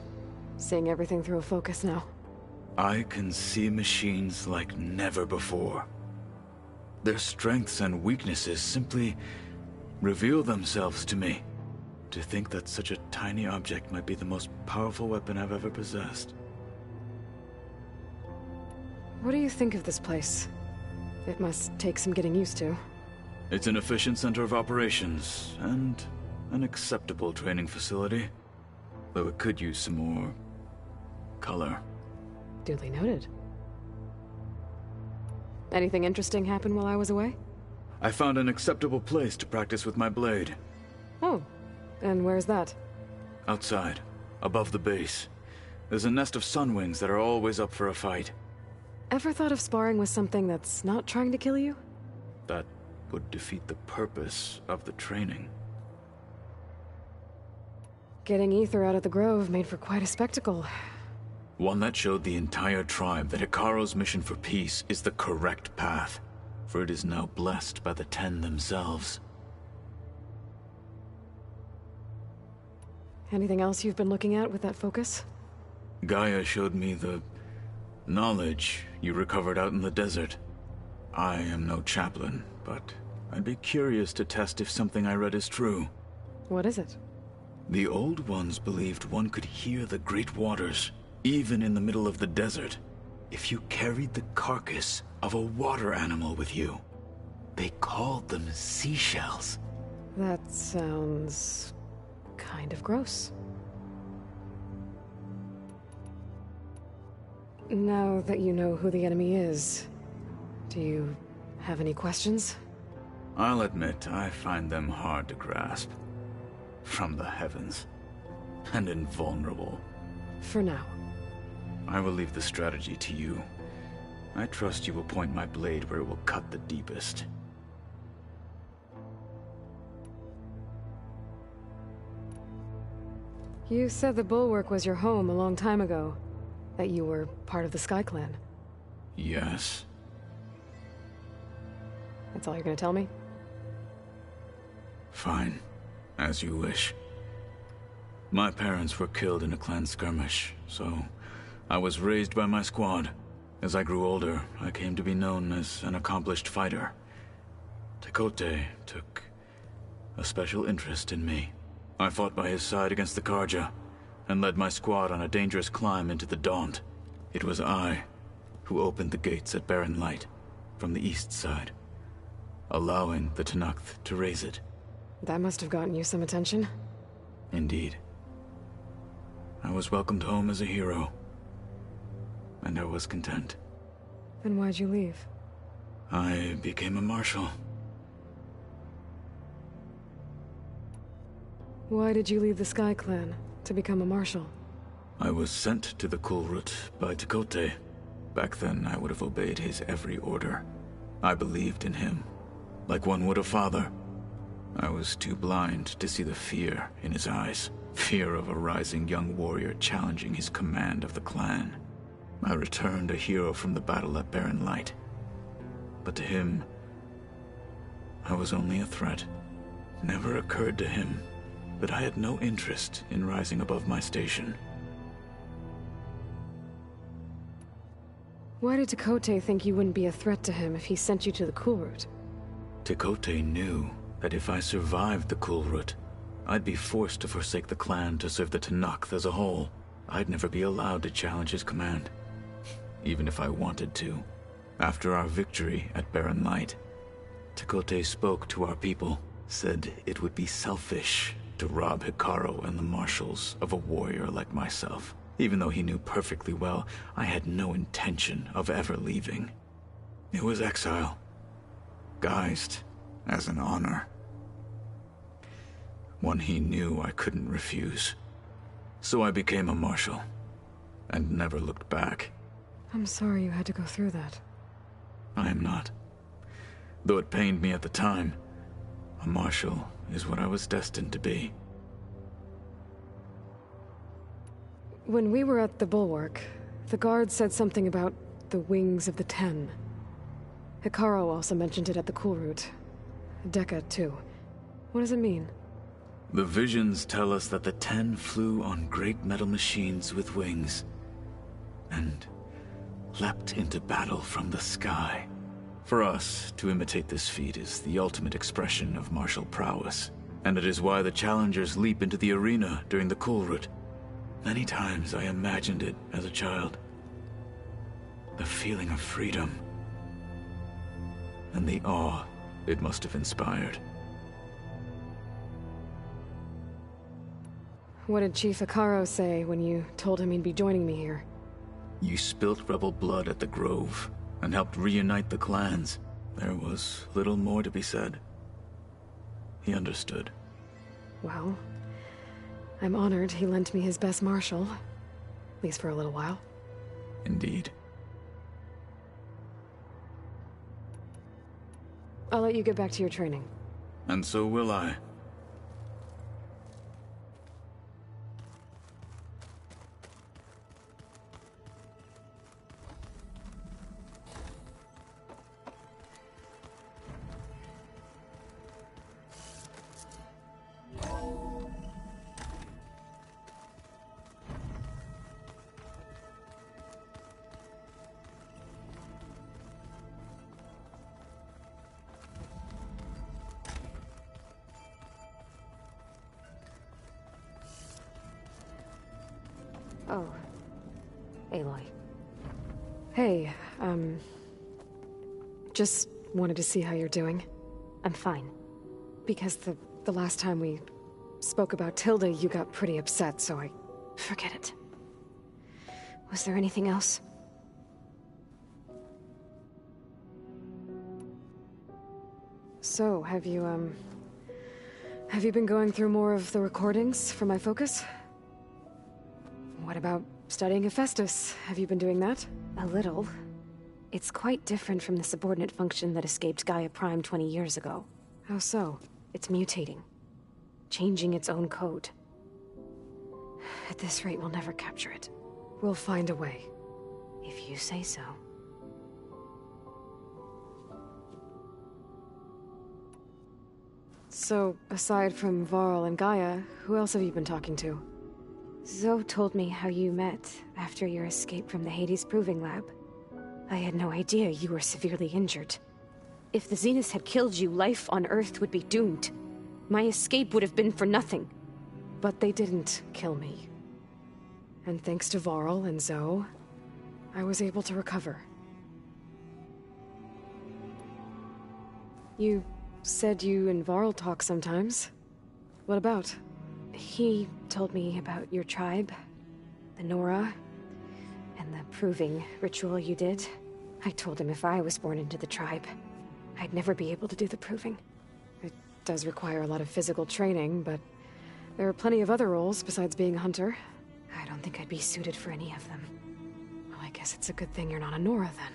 seeing everything through a focus now. I can see machines like never before. Their strengths and weaknesses simply reveal themselves to me. To think that such a tiny object might be the most powerful weapon I've ever possessed. What do you think of this place? It must take some getting used to. It's an efficient center of operations, and an acceptable training facility. Though it could use some more color. Duly noted. Anything interesting happen while I was away? I found an acceptable place to practice with my blade. Oh, and where's that? Outside, above the base. There's a nest of sunwings that are always up for a fight. Ever thought of sparring with something that's not trying to kill you? That would defeat the purpose of the training. Getting Ether out of the grove made for quite a spectacle. One that showed the entire tribe that Hekarro's mission for peace is the correct path, for it is now blessed by the Ten themselves. Anything else you've been looking at with that focus? Gaia showed me the knowledge you recovered out in the desert. I am no chaplain, but I'd be curious to test if something I read is true. What is it? The Old Ones believed one could hear the great waters, even in the middle of the desert, if you carried the carcass of a water animal with you. They called them seashells. That sounds kind of gross. Now that you know who the enemy is, do you have any questions? I'll admit, I find them hard to grasp. From the heavens. And invulnerable. For now. I will leave the strategy to you. I trust you will point my blade where it will cut the deepest. You said the Bulwark was your home a long time ago. That you were part of the Sky Clan. Yes. That's all you're gonna tell me? Fine. As you wish. My parents were killed in a clan skirmish, so I was raised by my squad. As I grew older, I came to be known as an accomplished fighter. Tekotteh took a special interest in me. I fought by his side against the Carja, and led my squad on a dangerous climb into the Daunt. It was I who opened the gates at Barren Light, from the east side, allowing the Tenakth to raise it. That must have gotten you some attention. Indeed. I was welcomed home as a hero, and I was content. Then why'd you leave? I became a marshal. Why did you leave the Sky Clan to become a marshal? I was sent to the Kulrut by Tekotteh. Back then, I would have obeyed his every order. I believed in him, like one would a father. I was too blind to see the fear in his eyes. Fear of a rising young warrior challenging his command of the clan. I returned a hero from the battle at Barren Light. But to him, I was only a threat. Never occurred to him that I had no interest in rising above my station. Why did Tekotteh think you wouldn't be a threat to him if he sent you to the Kulrut? Tekotteh knew that if I survived the Kulrut, I'd be forced to forsake the clan to serve the Tenakth as a whole. I'd never be allowed to challenge his command, even if I wanted to. After our victory at Barren Light, Tekotteh spoke to our people, said it would be selfish to rob Hekarro and the marshals of a warrior like myself, even though he knew perfectly well I had no intention of ever leaving. It was exile, guised as an honor. One he knew I couldn't refuse. So I became a marshal, and never looked back. I'm sorry you had to go through that. I am not. Though it pained me at the time, a marshal is what I was destined to be. When we were at the Bulwark, the guard said something about the Wings of the Ten. Hekarro also mentioned it at the Kulrut. Dekka, too. What does it mean? The visions tell us that the Ten flew on great metal machines with wings, and leapt into battle from the sky. For us, to imitate this feat is the ultimate expression of martial prowess, and it is why the challengers leap into the arena during the Kulrut. Many times I imagined it as a child. The feeling of freedom, and the awe it must have inspired. What did Chief Hekarro say when you told him he'd be joining me here? You spilt rebel blood at the Grove, and helped reunite the clans. There was little more to be said. He understood. Well, I'm honored he lent me his best marshal. At least for a little while. Indeed. I'll let you get back to your training. And so will I. Oh. Aloy. Hey, just wanted to see how you're doing. I'm fine. Because the last time we spoke about Tilda, you got pretty upset, so I... Forget it. Was there anything else? So, have you been going through more of the recordings for my focus? What about studying Hephaestus? Have you been doing that? A little. It's quite different from the subordinate function that escaped Gaia Prime 20 years ago. How so? It's mutating. Changing its own code. At this rate, we'll never capture it. We'll find a way. If you say so. So, aside from Varl and Gaia, who else have you been talking to? Zoe told me how you met after your escape from the Hades Proving Lab. I had no idea you were severely injured. If the Zeniths had killed you, life on Earth would be doomed. My escape would have been for nothing. But they didn't kill me. And thanks to Varl and Zoe, I was able to recover. You said you and Varl talk sometimes. What about? He told me about your tribe, the Nora, and the proving ritual you did. I told him if I was born into the tribe, I'd never be able to do the proving. It does require a lot of physical training, but there are plenty of other roles besides being a hunter. I don't think I'd be suited for any of them. Well, I guess it's a good thing you're not a Nora, then.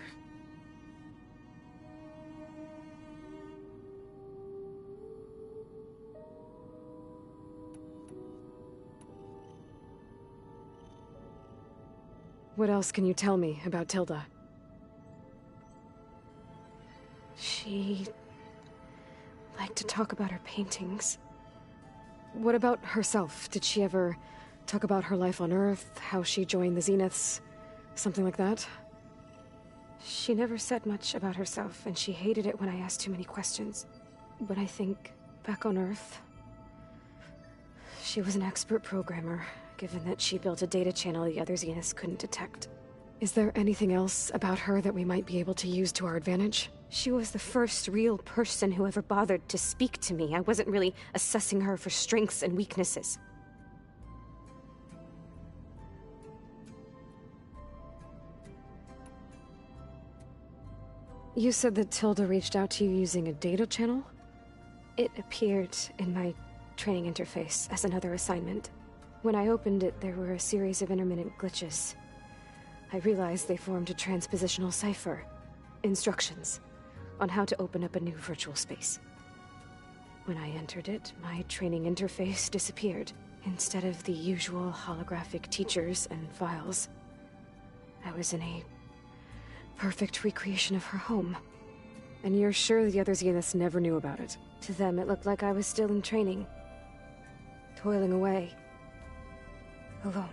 What else can you tell me about Tilda? She liked to talk about her paintings. What about herself? Did she ever talk about her life on Earth, how she joined the Zeniths, something like that? She never said much about herself, and she hated it when I asked too many questions. But I think, back on Earth, she was an expert programmer, given that she built a data channel the other Zeniths couldn't detect. Is there anything else about her that we might be able to use to our advantage? She was the first real person who ever bothered to speak to me. I wasn't really assessing her for strengths and weaknesses. You said that Tilda reached out to you using a data channel? It appeared in my training interface as another assignment. When I opened it, there were a series of intermittent glitches. I realized they formed a transpositional cipher. Instructions on how to open up a new virtual space. When I entered it, my training interface disappeared. Instead of the usual holographic teachers and files, I was in a perfect recreation of her home. And you're sure the other Zeniths never knew about it? To them, it looked like I was still in training. Toiling away. Alone.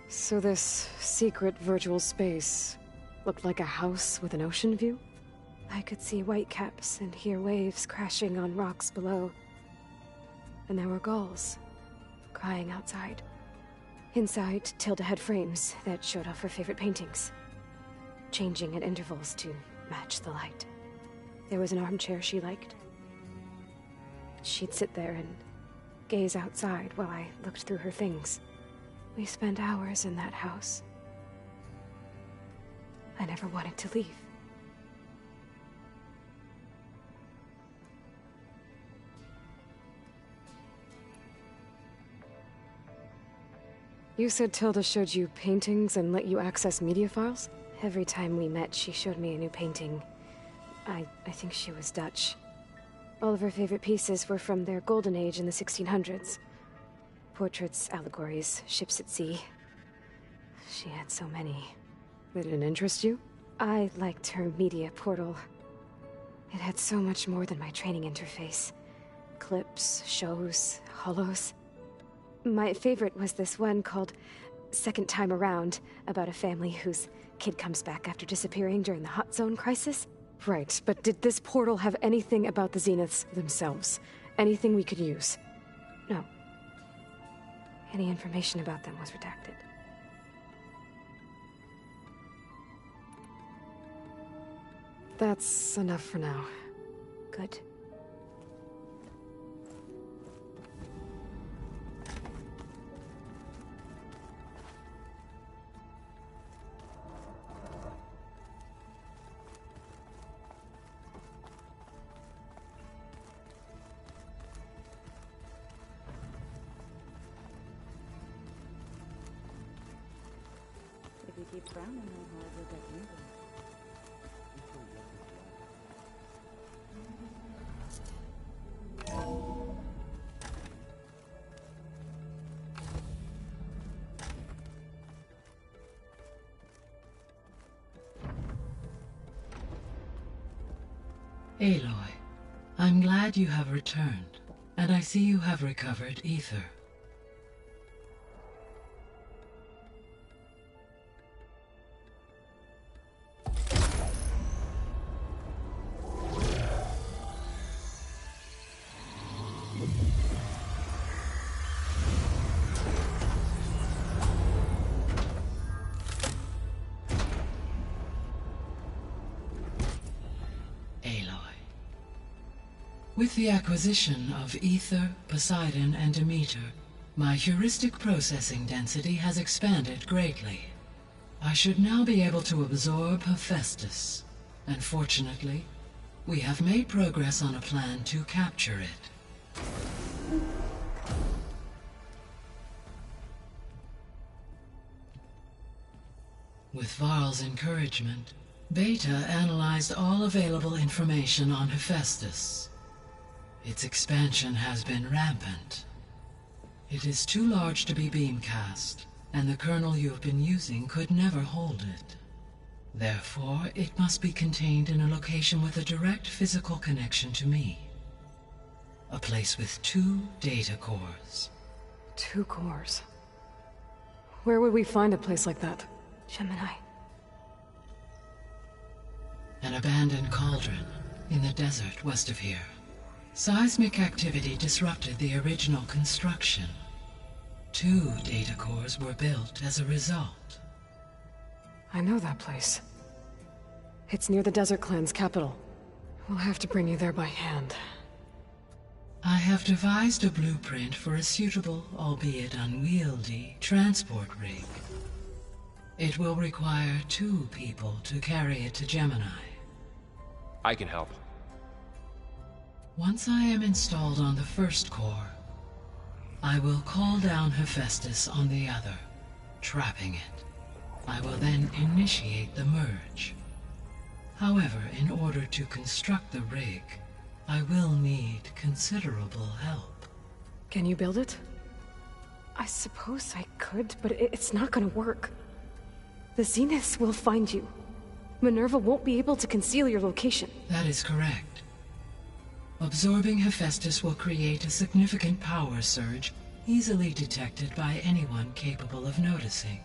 So this secret virtual space looked like a house with an ocean view? I could see whitecaps and hear waves crashing on rocks below. And there were gulls crying outside. Inside, Tilda had frames that showed off her favorite paintings, changing at intervals to match the light. There was an armchair she liked. She'd sit there and gaze outside while I looked through her things. We spent hours in that house. I never wanted to leave. You said Tilda showed you paintings and let you access media files? Every time we met, she showed me a new painting. I think she was Dutch. All of her favorite pieces were from their golden age in the 1600s. Portraits, allegories, ships at sea. She had so many. They didn't interest you? I liked her media portal. It had so much more than my training interface. Clips, shows, holos. My favorite was this one called Second Time Around, about a family whose kid comes back after disappearing during the Hot Zone crisis. Right, but did this portal have anything about the Zeniths themselves? Anything we could use? No. Any information about them was redacted. That's enough for now. Good. If you keep frowning that hard, you'll get wrinkles. Aloy, I'm glad you have returned, and I see you have recovered Ether. With the acquisition of Ether, Poseidon, and Demeter, my heuristic processing density has expanded greatly. I should now be able to absorb Hephaestus, and fortunately, we have made progress on a plan to capture it. With Varl's encouragement, Beta analyzed all available information on Hephaestus. Its expansion has been rampant. It is too large to be beamcast, and the kernel you have been using could never hold it. Therefore, it must be contained in a location with a direct physical connection to me. A place with 2 data cores. 2 cores? Where would we find a place like that? Gemini. An abandoned cauldron in the desert west of here. Seismic activity disrupted the original construction. 2 data cores were built as a result. I know that place. It's near the Desert Clan's capital. We'll have to bring you there by hand. I have devised a blueprint for a suitable, albeit unwieldy, transport rig. It will require 2 people to carry it to Gemini. I can help. Once I am installed on the first core, I will call down Hephaestus on the other, trapping it. I will then initiate the merge. However, in order to construct the rig, I will need considerable help. Can you build it? I suppose I could, but it's not gonna work. The Zeniths will find you. Minerva won't be able to conceal your location. That is correct. Absorbing Hephaestus will create a significant power surge, easily detected by anyone capable of noticing.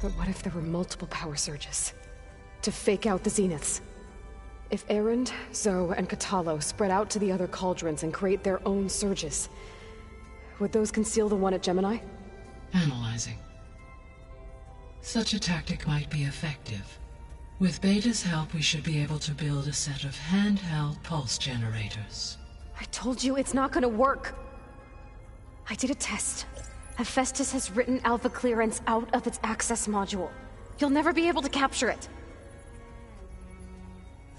But what if there were multiple power surges? To fake out the Zeniths? If Erend, Zoe, and Kotallo spread out to the other cauldrons and create their own surges, would those conceal the one at Gemini? Analyzing. Such a tactic might be effective. With Beta's help, we should be able to build a set of handheld pulse generators. I told you it's not gonna work! I did a test. Hephaestus has written Alpha clearance out of its access module. You'll never be able to capture it.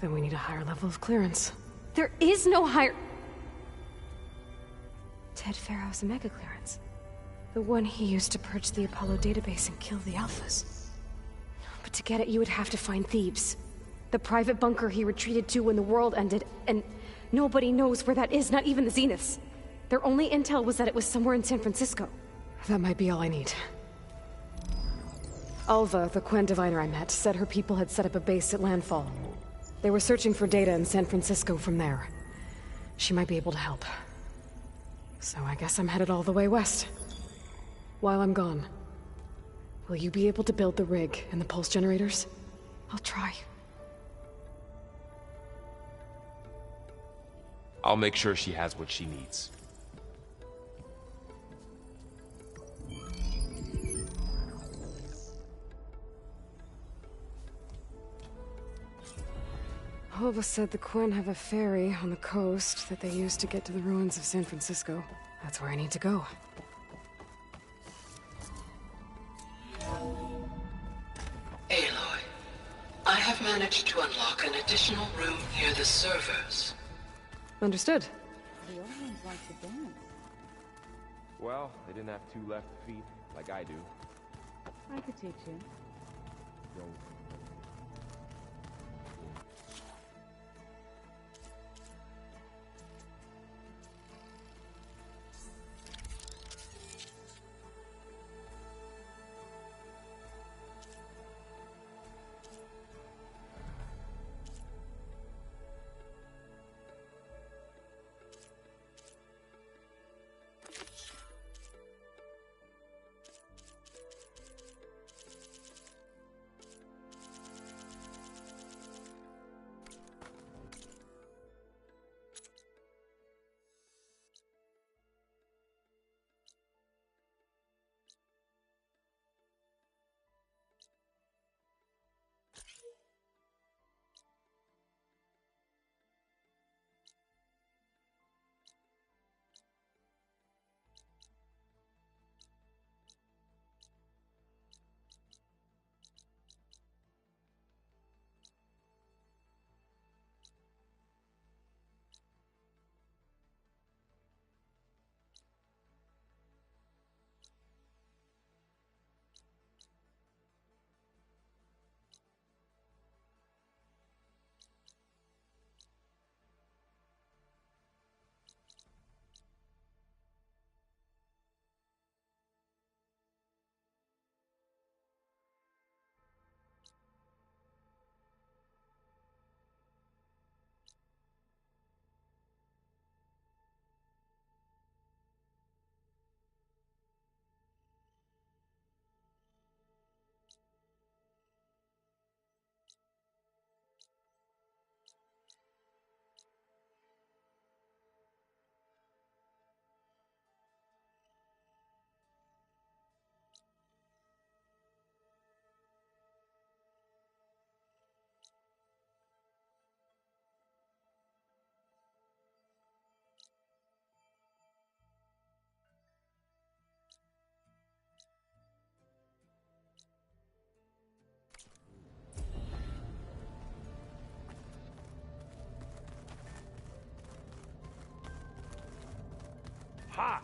Then we need a higher level of clearance. There is no higher... Ted Pharaoh's Omega clearance. The one he used to purge the Apollo database and kill the Alphas. But to get it, you would have to find Thebes. The private bunker he retreated to when the world ended, and nobody knows where that is, not even the Zeniths. Their only intel was that it was somewhere in San Francisco. That might be all I need. Alva, the Quen diviner I met, said her people had set up a base at Landfall. They were searching for data in San Francisco from there. She might be able to help. So I guess I'm headed all the way west. While I'm gone, will you be able to build the rig and the pulse generators? I'll try. I'll make sure she has what she needs. Alva said the Quen have a ferry on the coast that they use to get to the ruins of San Francisco. That's where I need to go. Aloy, I have managed to unlock an additional room near the servers. Understood. The old ones like to dance. Well, they didn't have two left feet like I do. I could teach you. Don't. Ha!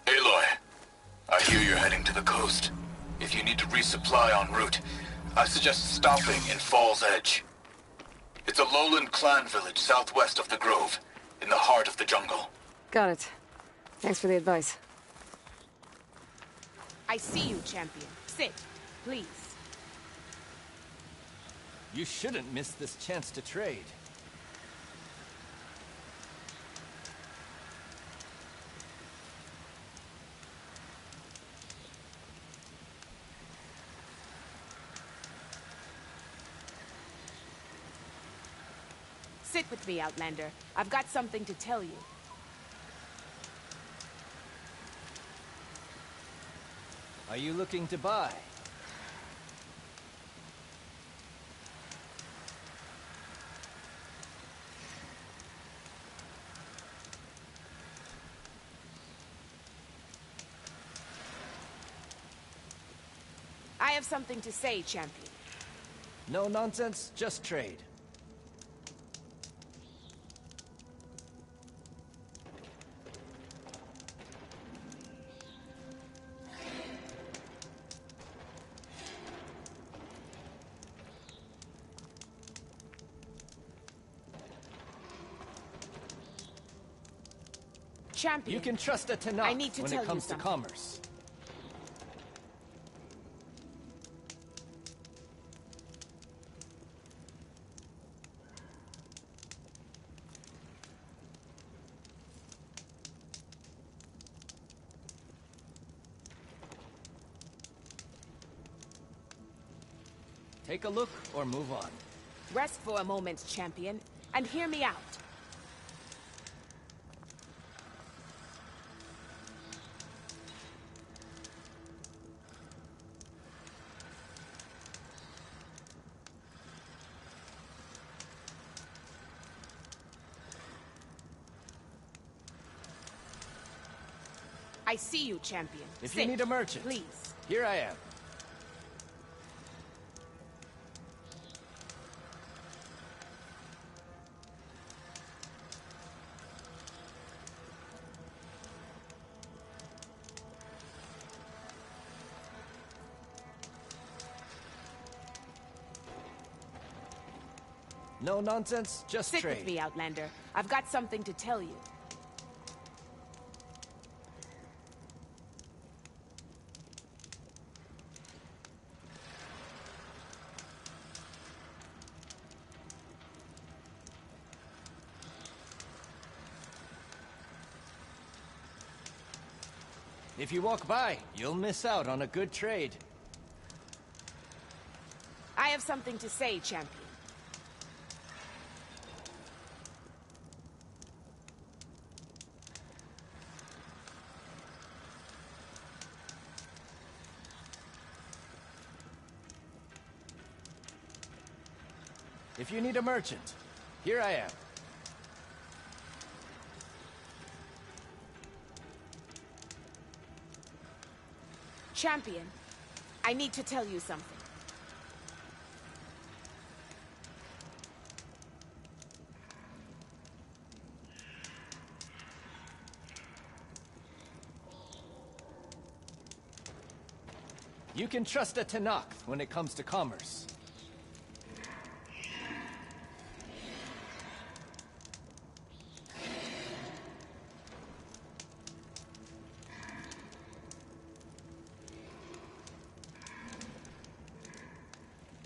Aloy, I hear you're heading to the coast. If you need to resupply en route, I suggest stopping in Fall's Edge. It's a lowland clan village southwest of the Grove, in the heart of the jungle. Got it. Thanks for the advice. I see you, champion. Sit, please. You shouldn't miss this chance to trade. Sit with me, Outlander. I've got something to tell you. Are you looking to buy? I have something to say, champion. No nonsense, just trade. Champion. You can trust a Tenakth I need to when tell it comes you to something. commerce. Take a look or move on. Rest for a moment, champion, and hear me out. I see you, champion. If Sit, you need a merchant, please. Here I am. No nonsense, just Sit trade. with me, Outlander. I've got something to tell you. If you walk by, you'll miss out on a good trade. I have something to say, champion. If you need a merchant, here I am. Champion, I need to tell you something. You can trust a Tenakth when it comes to commerce.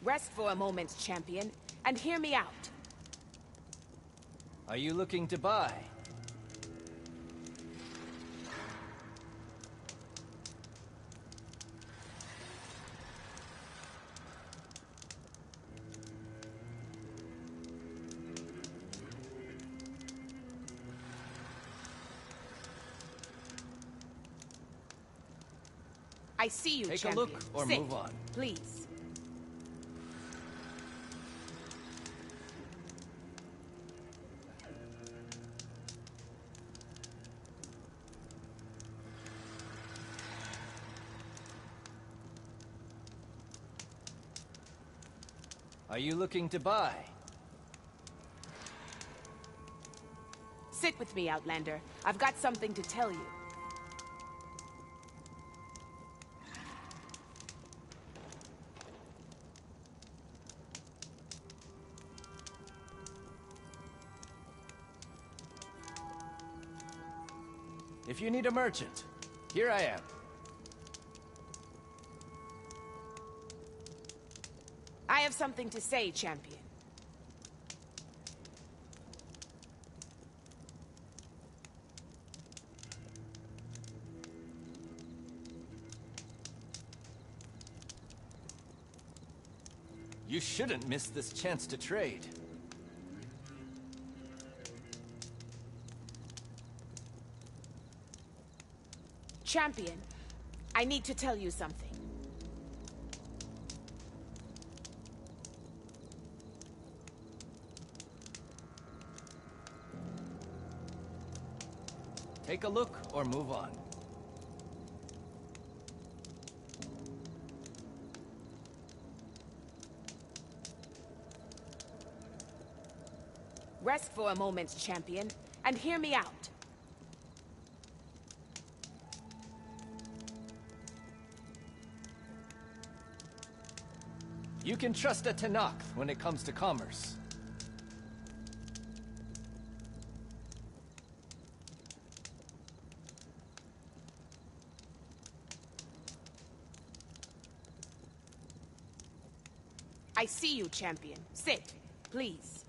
Rest for a moment, champion, and hear me out. Are you looking to buy? I see you, Take champion. a look or Sit, move on. please. Are you looking to buy? Sit with me, Outlander. I've got something to tell you. If you need a merchant, here I am. I have something to say, champion. You shouldn't miss this chance to trade. Champion, I need to tell you something. Take a look or move on. Rest for a moment, champion, and hear me out. You can trust a Tenakth when it comes to commerce. I see you, champion. Sit, please.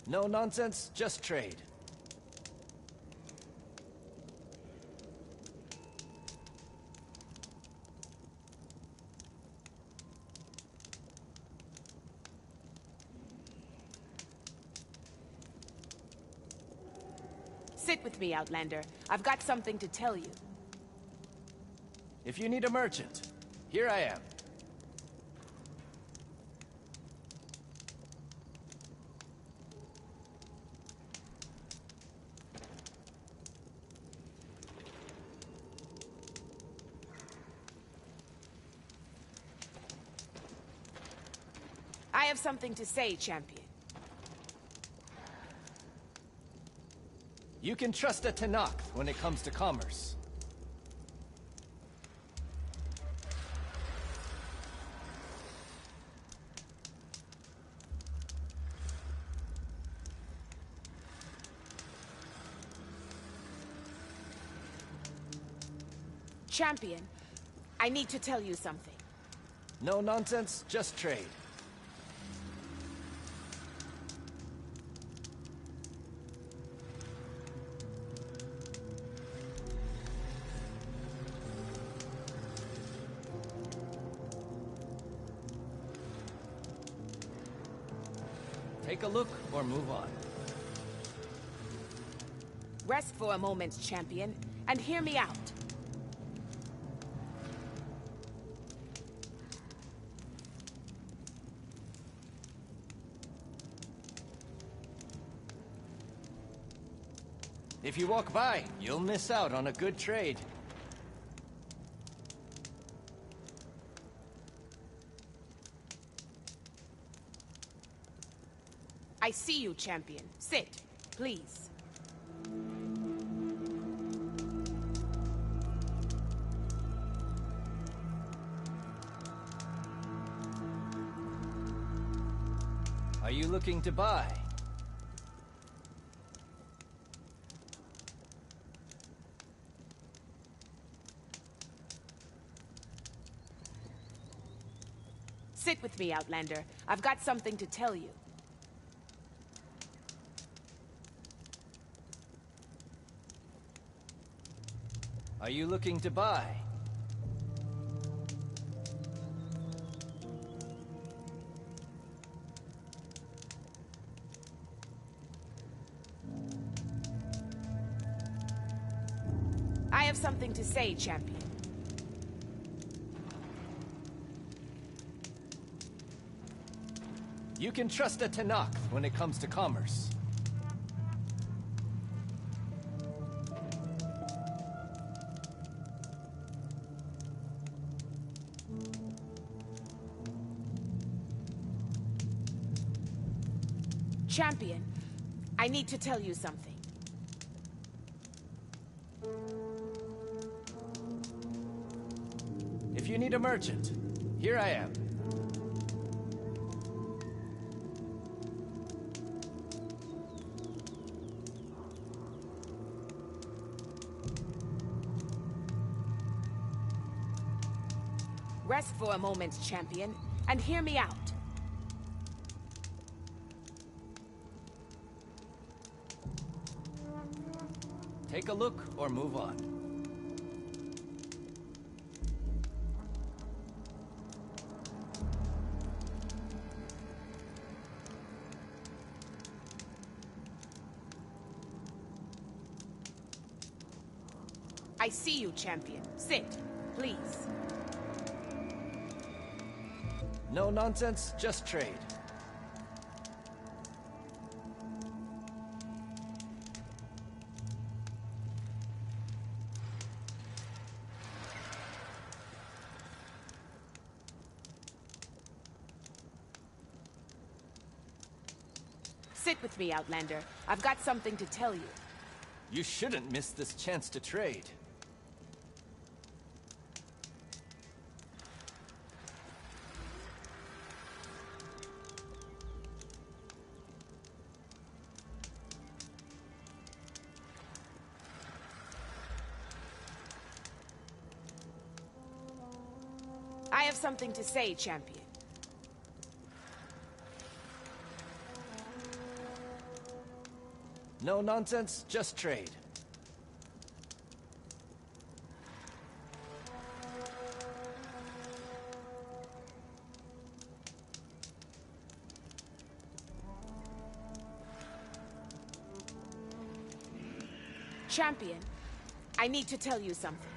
No nonsense, just trade. Sit with me, Outlander. I've got something to tell you. If you need a merchant, here I am. I have something to say, champion. You can trust a Tenakth when it comes to commerce. Champion, I need to tell you something. No nonsense, just trade. Take a look or move on. Rest for a moment, champion, and hear me out. If you walk by, you'll miss out on a good trade. I see you, champion. Sit, please. Are you looking to buy? Sit with me, Outlander. I've got something to tell you. Are you looking to buy? I have something to say, champion. You can trust a Tenakth when it comes to commerce. Champion, I need to tell you something. If you need a merchant, here I am. Rest for a moment, champion, and hear me out. Take a look or move on. I see you, champion. Sit, please. No nonsense, just trade. Sit with me, Outlander. I've got something to tell you. You shouldn't miss this chance to trade. I have something to say, champion. No nonsense, just trade. Champion, I need to tell you something.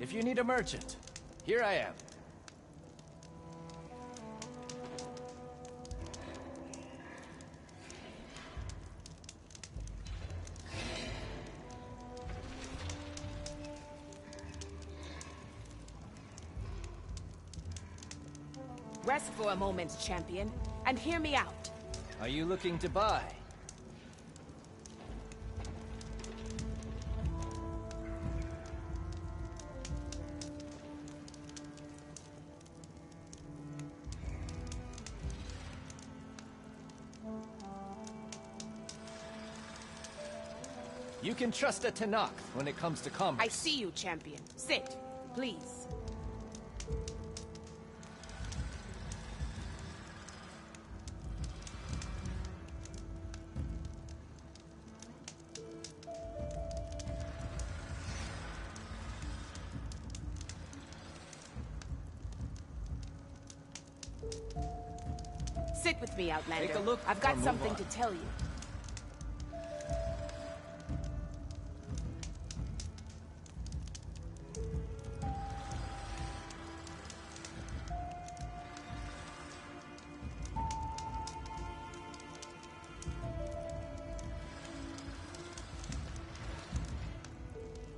If you need a merchant, here I am. Rest for a moment, Champion, and hear me out. Are you looking to buy? You can trust a Tenakth when it comes to commerce. I see you, Champion. Sit, please. Sit with me, Outlander. Take a look I've got or move something on. to tell you.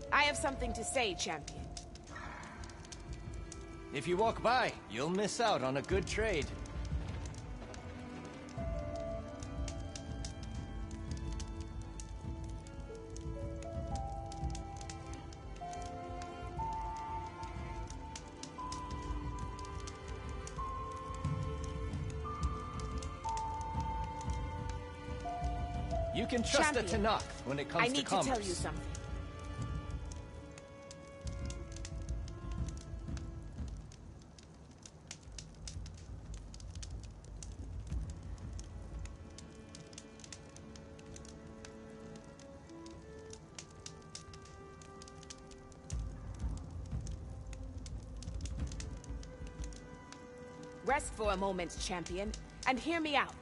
I have something to say, Champion. If you walk by, you'll miss out on a good trade. You can trust a Champion, Tenakth when it comes I to need to commerce. tell you something. Rest for a moment, Champion, and hear me out.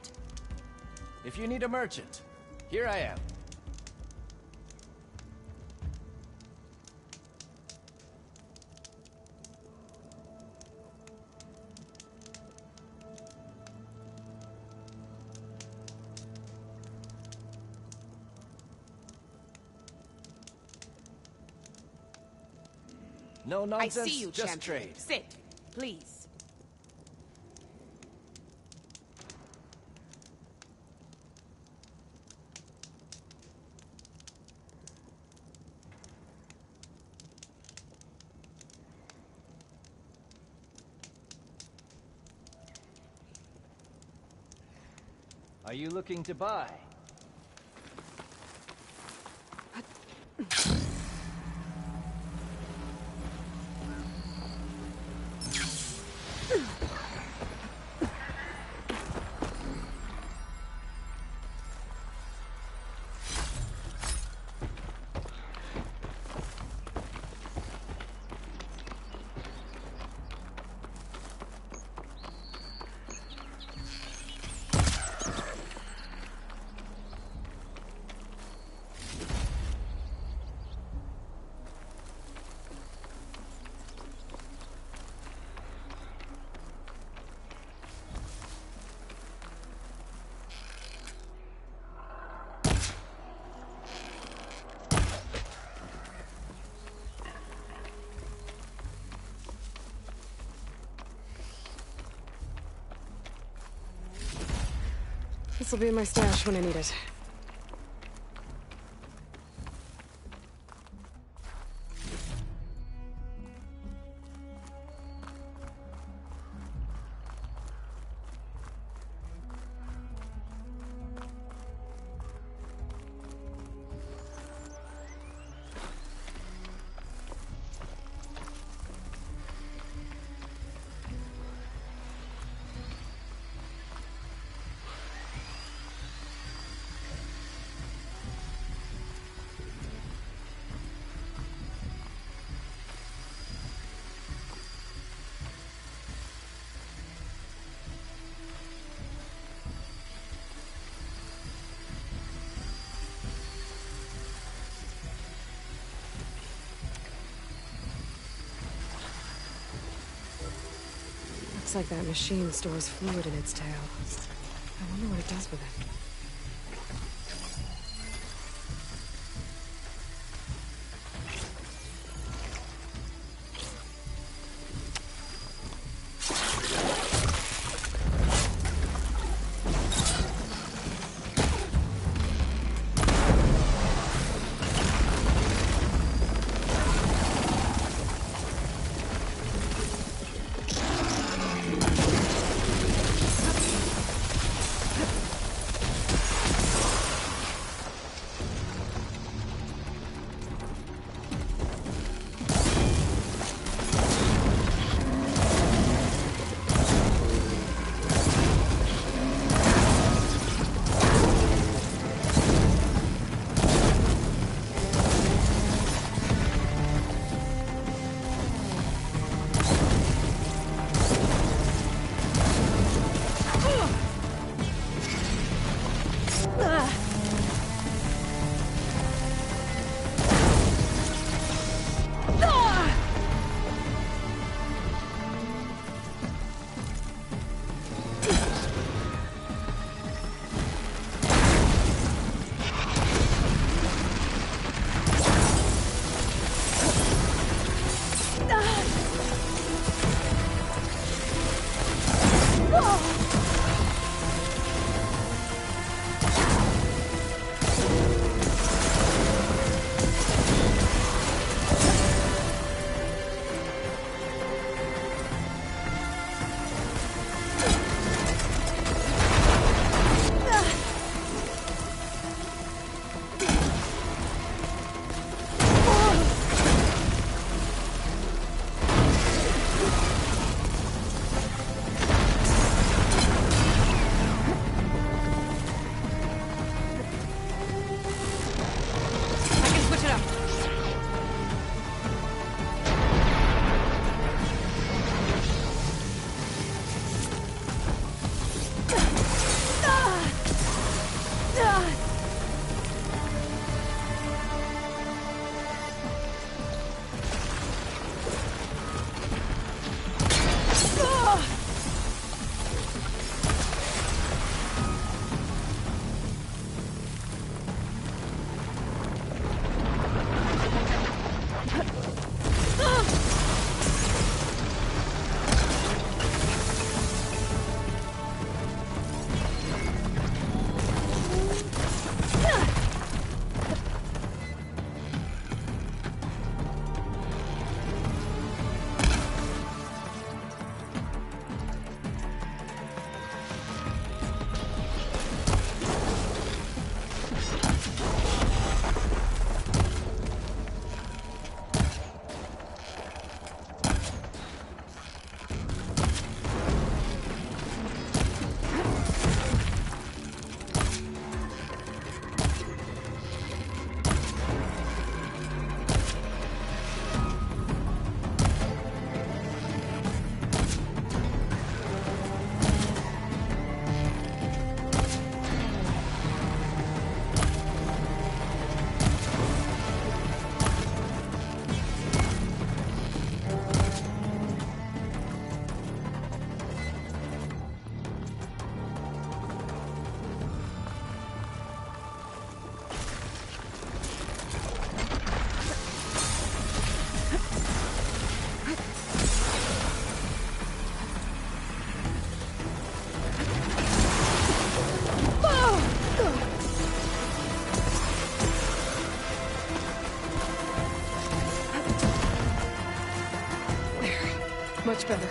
If you need a merchant, here I am. No nonsense, I see you, just Champion. trade. Sit, please. Are you looking to buy? This'll be in my stash when I need it. Looks like that machine stores fluid in its tail. I wonder what it does with it. Much better.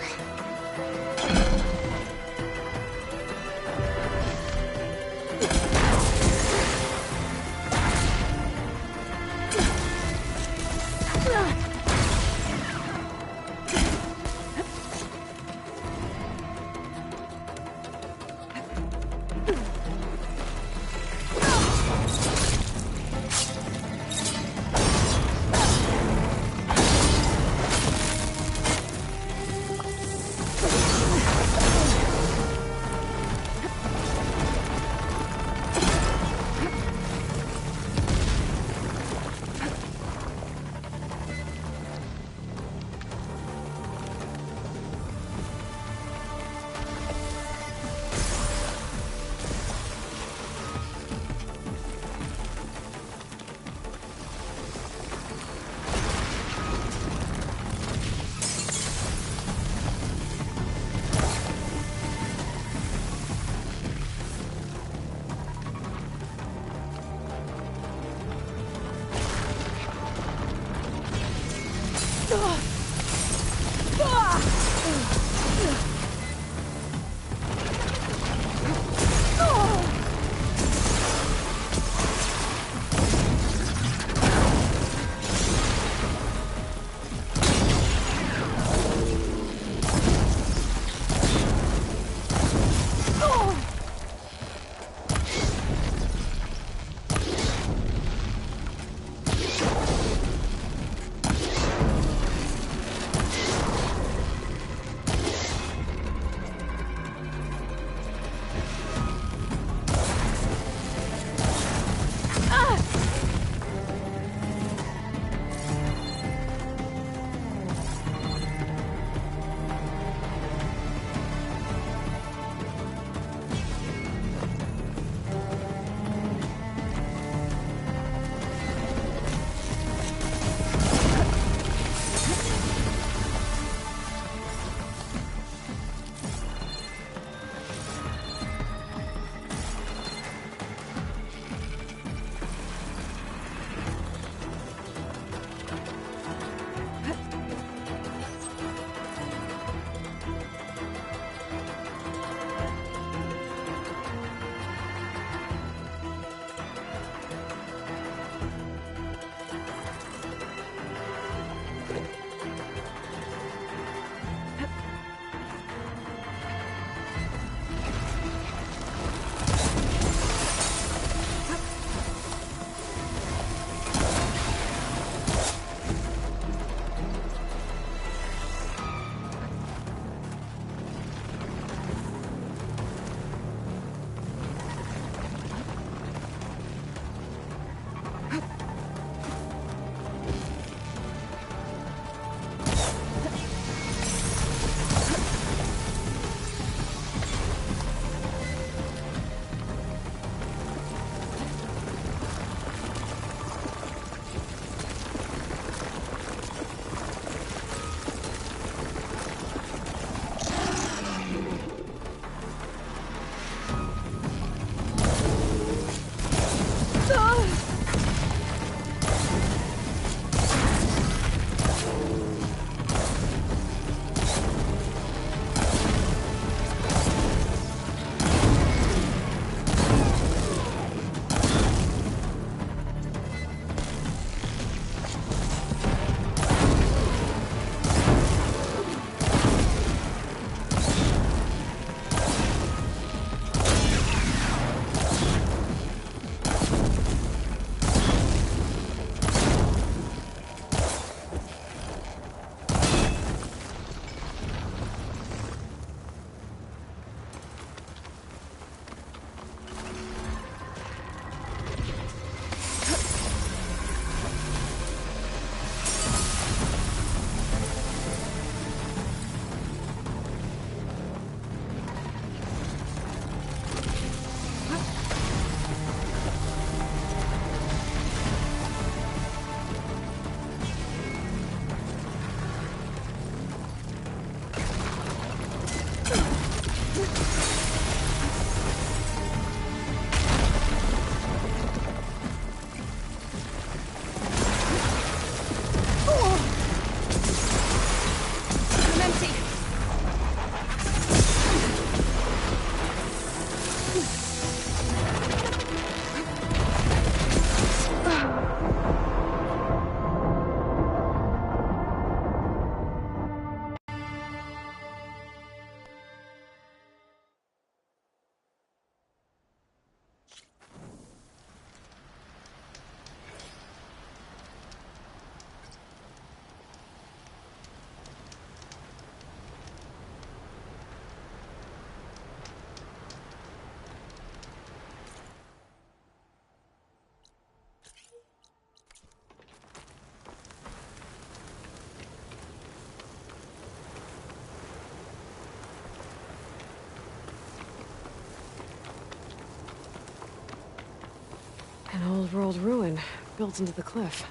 An old world ruin built into the cliff.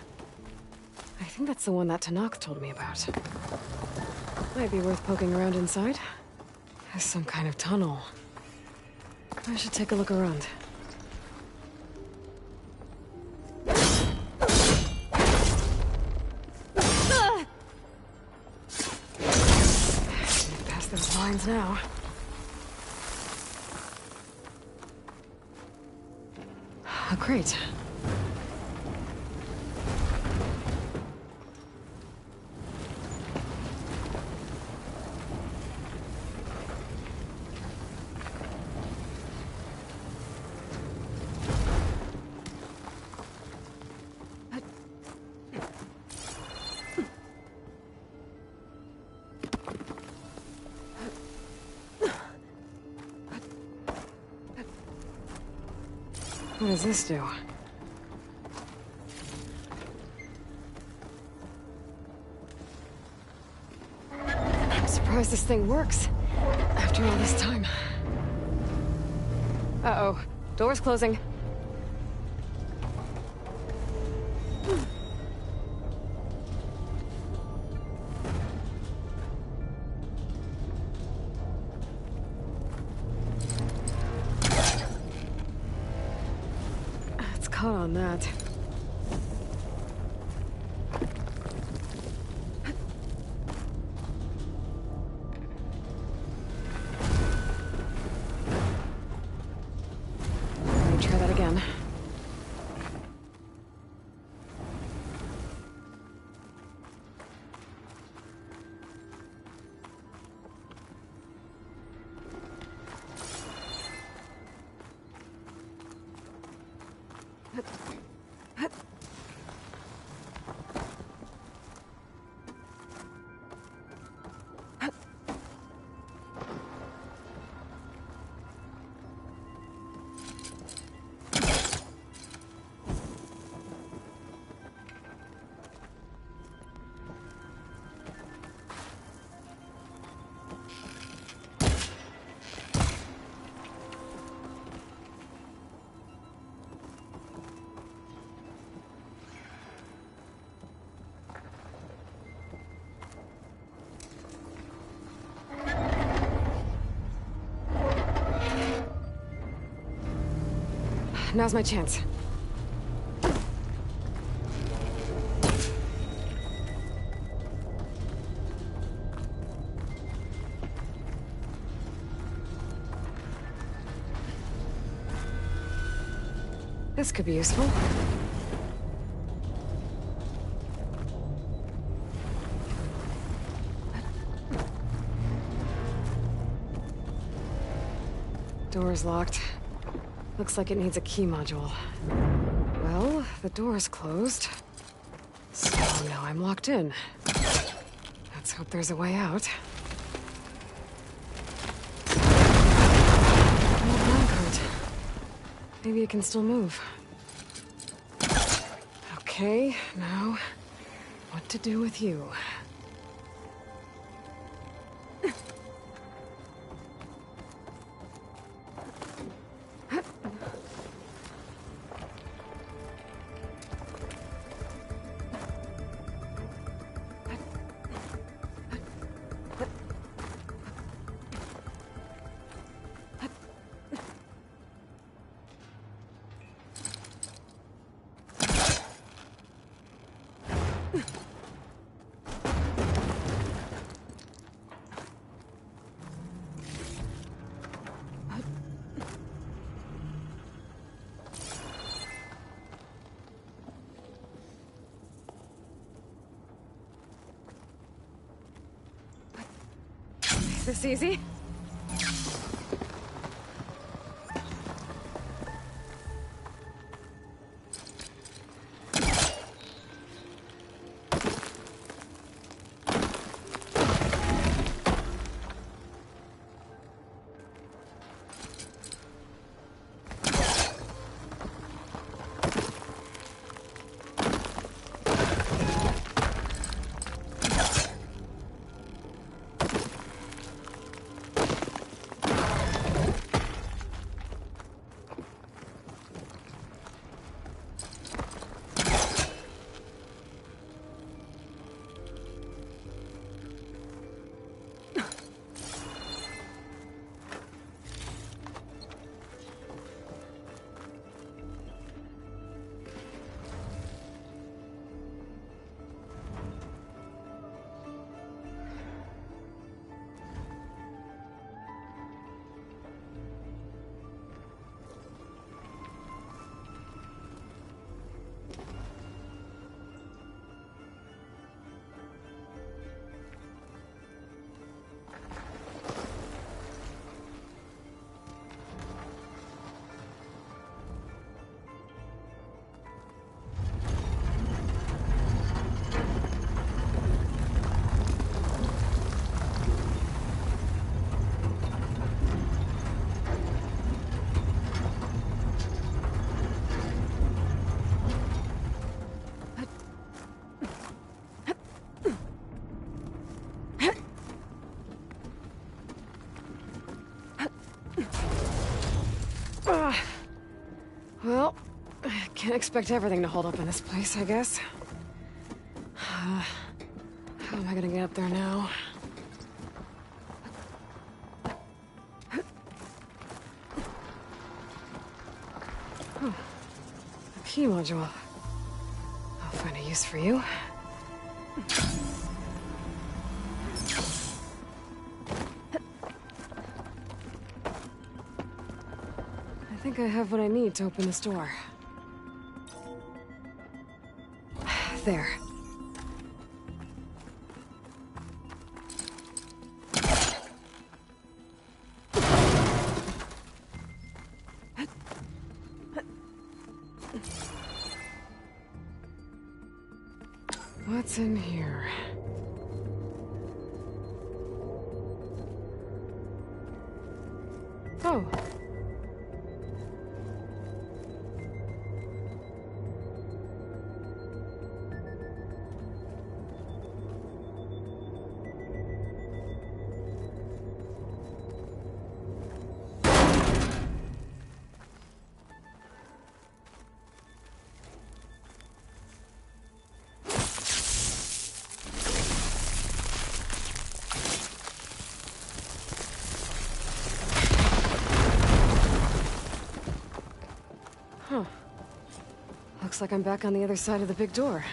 I think that's the one that Tanakh told me about. Might be worth poking around inside. Has some kind of tunnel. I should take a look around. Past those lines now. A crate. What does this do? I'm surprised this thing works after all this time. Uh-oh. Door's closing. Caught on that. Let me try that again. Now's my chance. This could be useful. Door's locked. Looks like it needs a key module. Well, the door's closed. So now I'm locked in. Let's hope there's a way out. Old minecart. Maybe it can still move. Okay, now, what to do with you? This easy? Well, can't expect everything to hold up in this place, I guess. How am I gonna get up there now? Oh, a key module. I'll find a use for you. I think I have what I need to open this door. There. What's in here? Oh. Huh. Looks like I'm back on the other side of the big door.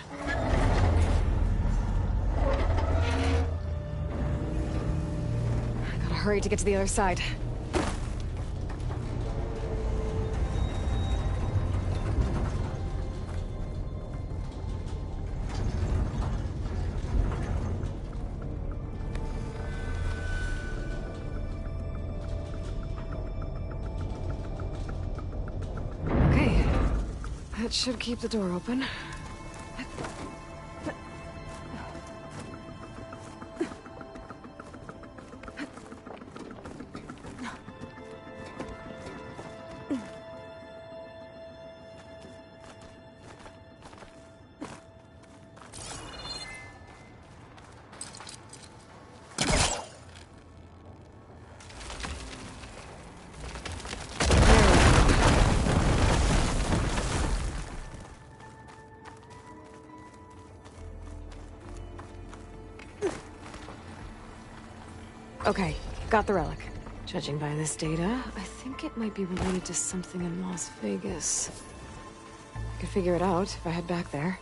Gotta hurry to get to the other side. That should keep the door open. Okay, got the relic. Judging by this data, I think it might be related to something in Las Vegas. I could figure it out if I head back there.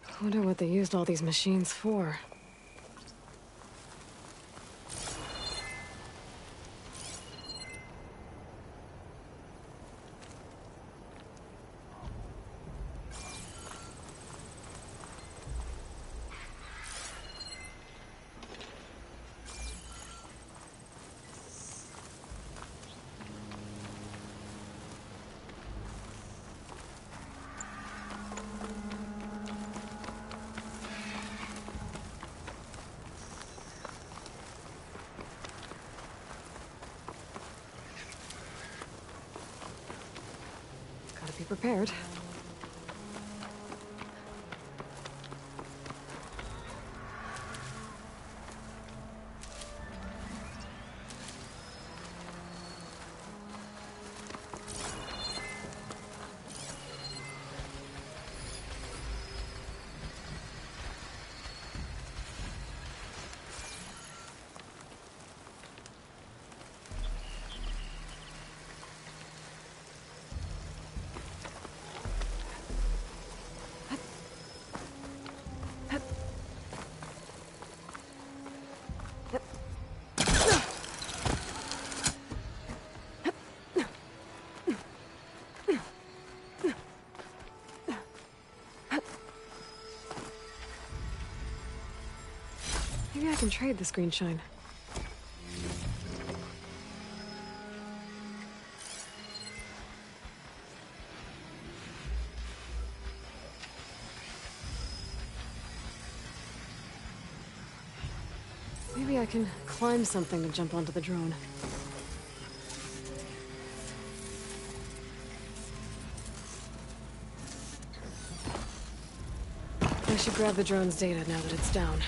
I wonder what they used all these machines for. Be prepared. can trade this green shine. Maybe I can climb something to jump onto the drone. I should grab the drone's data now that it's down.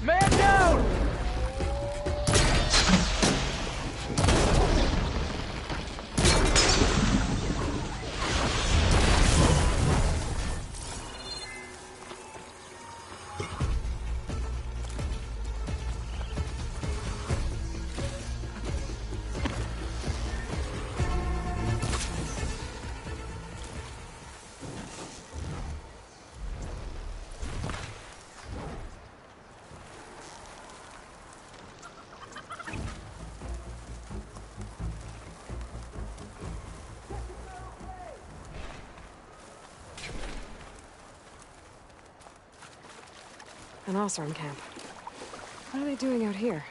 Man down! An Oseram camp. What are they doing out here?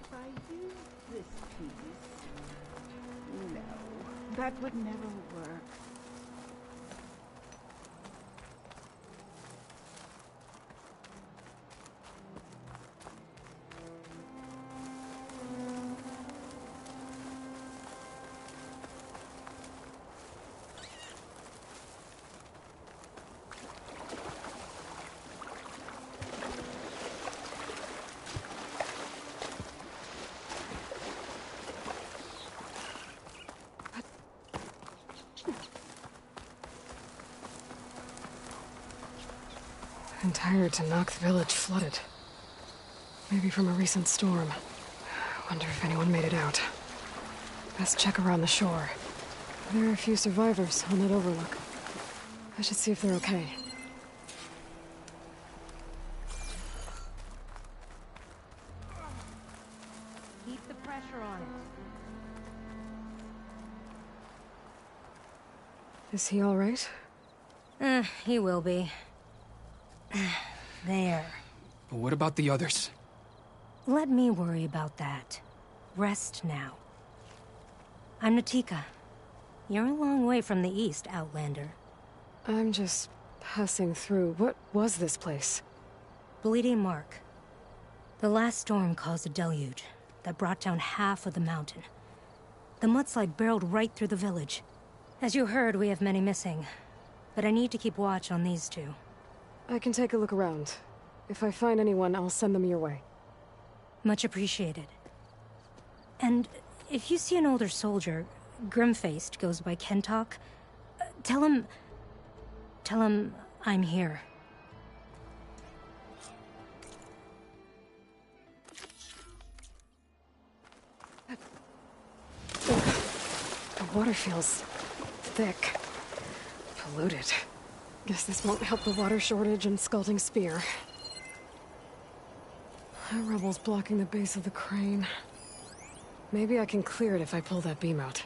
If I use this piece... No, that would never work. Entire Tenakth village flooded. Maybe from a recent storm. Wonder if anyone made it out. Best check around the shore. There are a few survivors on that overlook. I should see if they're okay. Keep the pressure on it. Is he all right? He will be. There. But what about the others? Let me worry about that. Rest now. I'm Natika. You're a long way from the east, Outlander. I'm just passing through. What was this place? Bleeding Mark. The last storm caused a deluge that brought down half of the mountain. The mudslide barreled right through the village. As you heard, we have many missing. But I need to keep watch on these two. I can take a look around. If I find anyone, I'll send them your way. Much appreciated. And if you see an older soldier, grim-faced, goes by Kentok, tell him I'm here. The water feels thick. Polluted. Guess this won't help the water shortage and Scalding Spear. That rubble's blocking the base of the crane. Maybe I can clear it if I pull that beam out.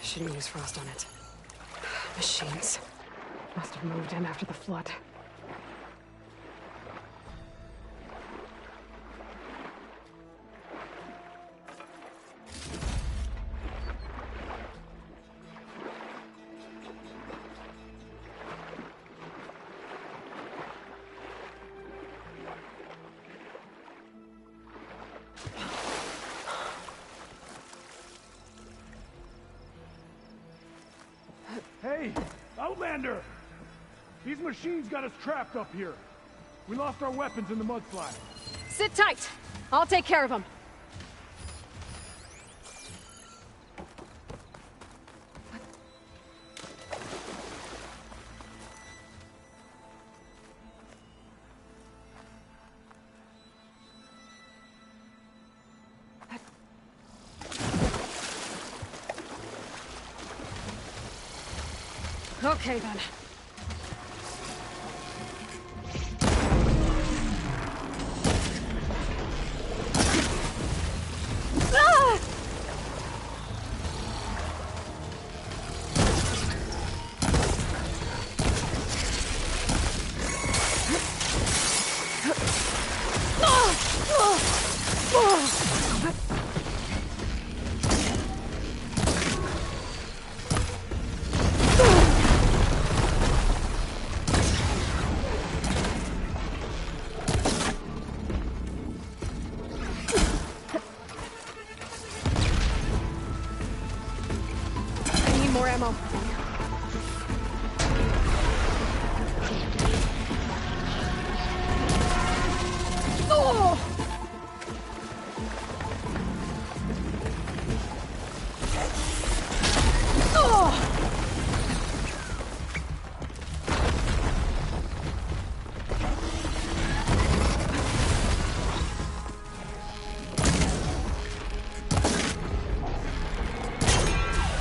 Shouldn't use frost on it. Machines. Must have moved in after the flood. Hey, Outlander! These machines got us trapped up here. We lost our weapons in the mudslide. Sit tight. I'll take care of him. Okay, then. More ammo. Oh! Oh!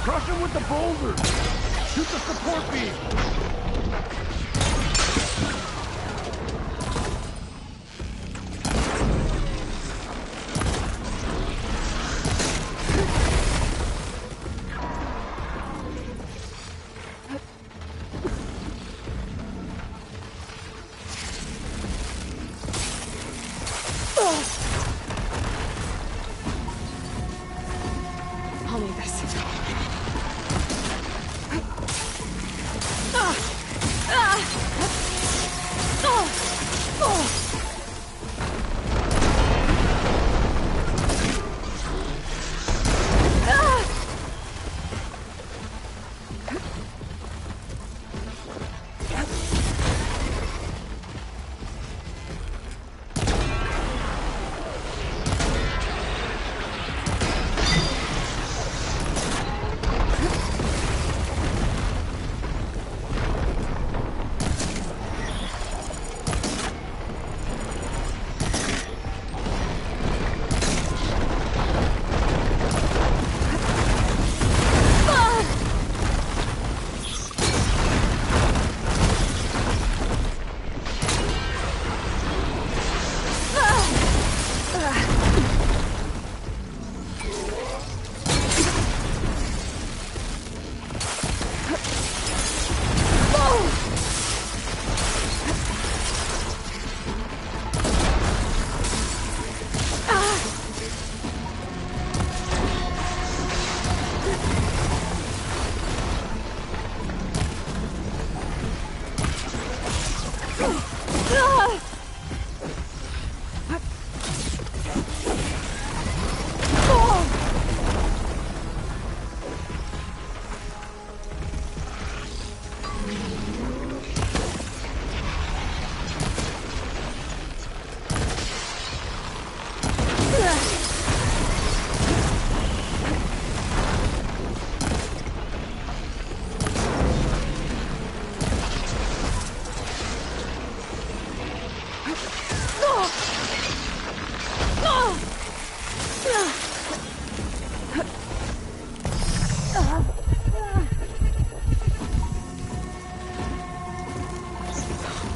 Crush him with the boulder! Shoot the support beam! I'll need this.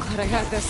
Glad I got this.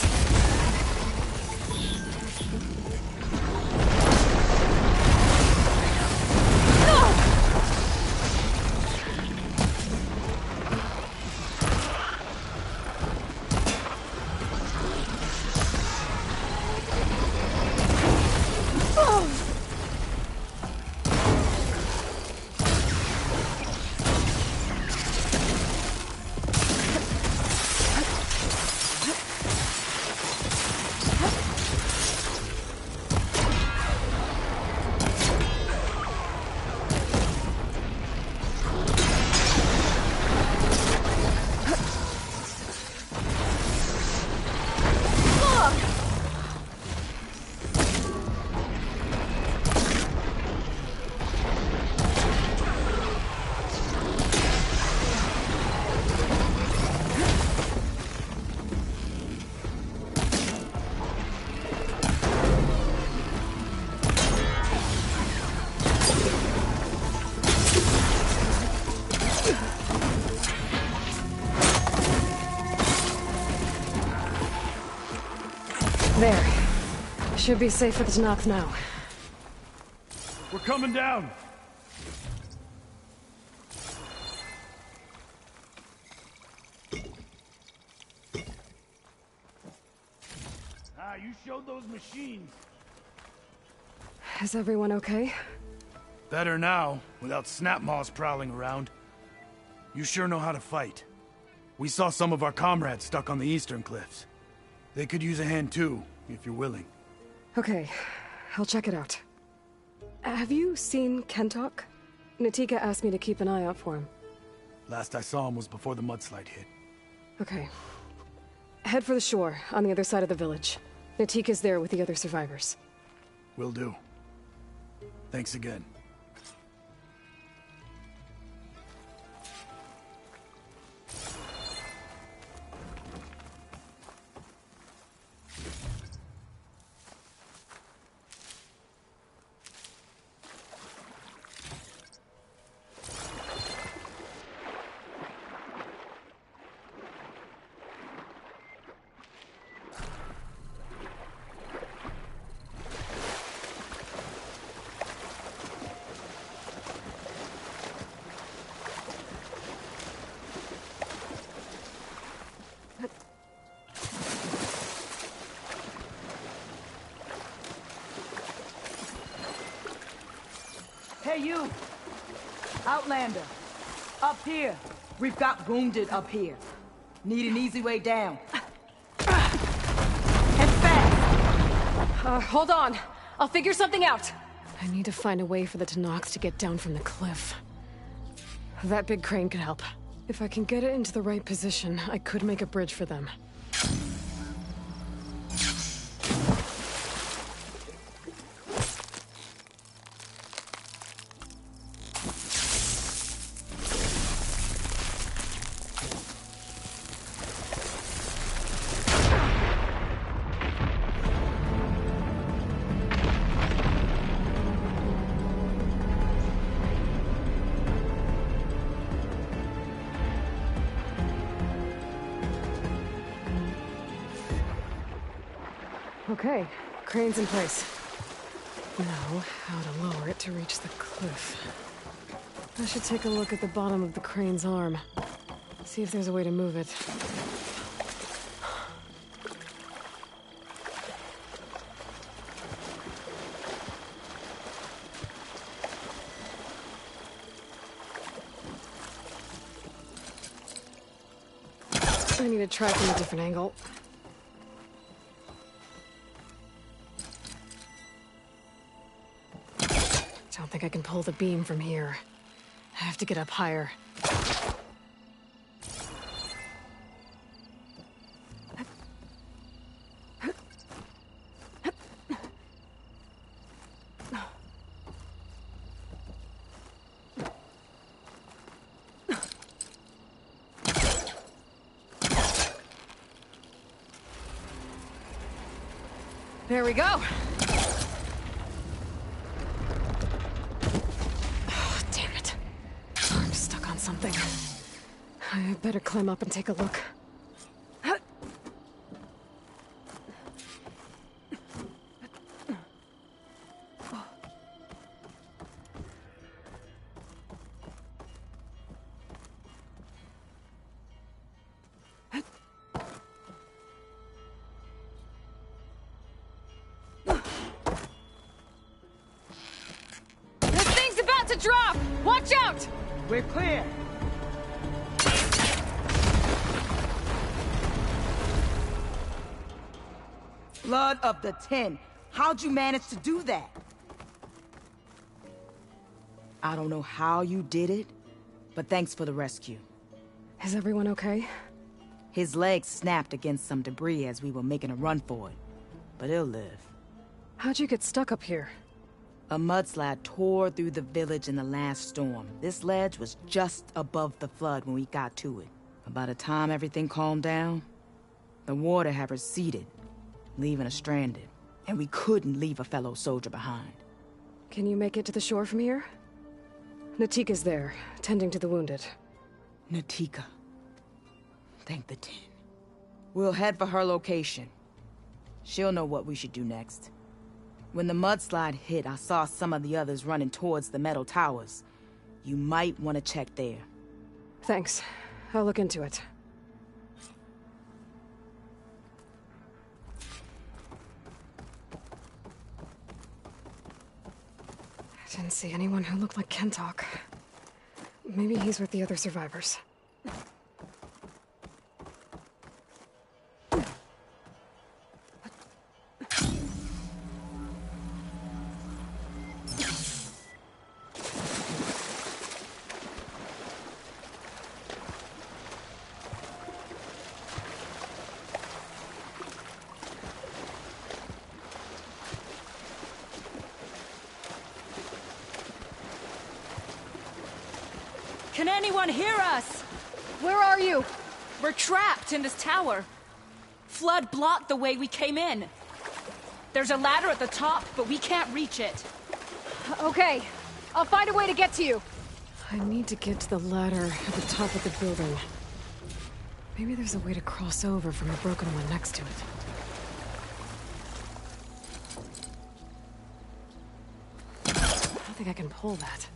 There. Should be safe for the Tanakh now. We're coming down! Ah, you showed those machines. Is everyone okay? Better now, without Snapmaws prowling around. You sure know how to fight. We saw some of our comrades stuck on the eastern cliffs. They could use a hand too, if you're willing. Okay, I'll check it out. Have you seen Kentok? Natika asked me to keep an eye out for him. Last I saw him was before the mudslide hit. Okay. Head for the shore, on the other side of the village. Natika's there with the other survivors. Will do. Thanks again. Hey, you! Outlander! Up here! We've got wounded up here. Need an easy way down. And fast! Hold on. I'll figure something out. I need to find a way for the Tanakhs to get down from the cliff. That big crane could help. If I can get it into the right position, I could make a bridge for them. Okay, crane's in place. Now, how to lower it to reach the cliff. I should take a look at the bottom of the crane's arm. See if there's a way to move it. I need to try from a different angle. Don't think I can pull the beam from here. I have to get up higher. There we go. Oh, damn it. I'm stuck on something. I better climb up and take a look. To drop! Watch out! We're clear. Blood of the 10. How'd you manage to do that? I don't know how you did it, but thanks for the rescue. Is everyone okay? His legs snapped against some debris as we were making a run for it, but he'll live. How'd you get stuck up here? A mudslide tore through the village in the last storm. This ledge was just above the flood when we got to it. But by the time everything calmed down, the water had receded, leaving us stranded. And we couldn't leave a fellow soldier behind. Can you make it to the shore from here? Natika's there, tending to the wounded. Natika. Thank the 10. We'll head for her location. She'll know what we should do next. When the mudslide hit, I saw some of the others running towards the metal towers. You might want to check there. Thanks. I'll look into it. I didn't see anyone who looked like Kentok. Maybe he's with the other survivors. Can anyone hear us? Where are you? We're trapped in this tower. Flood blocked the way we came in. There's a ladder at the top, but we can't reach it. Okay. I'll find a way to get to you. I need to get to the ladder at the top of the building. Maybe there's a way to cross over from the broken one next to it. I don't think I can pull that.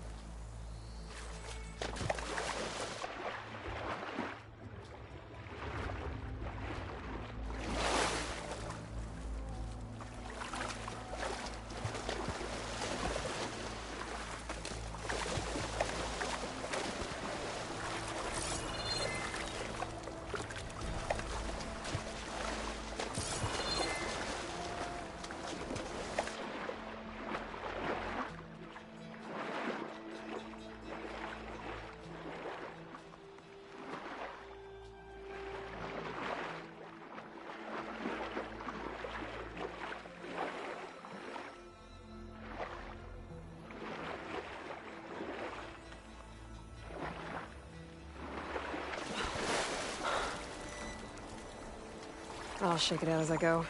I'll shake it out as I go.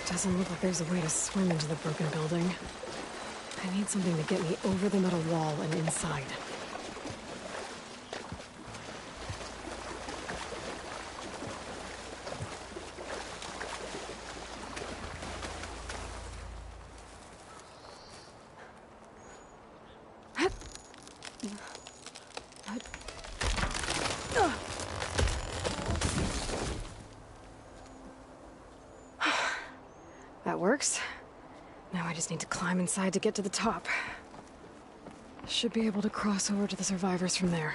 Doesn't look like there's a way to swim into the broken building. I need something to get me over the metal wall and inside. That works. Now I just need to climb inside to get to the top. Should be able to cross over to the survivors from there.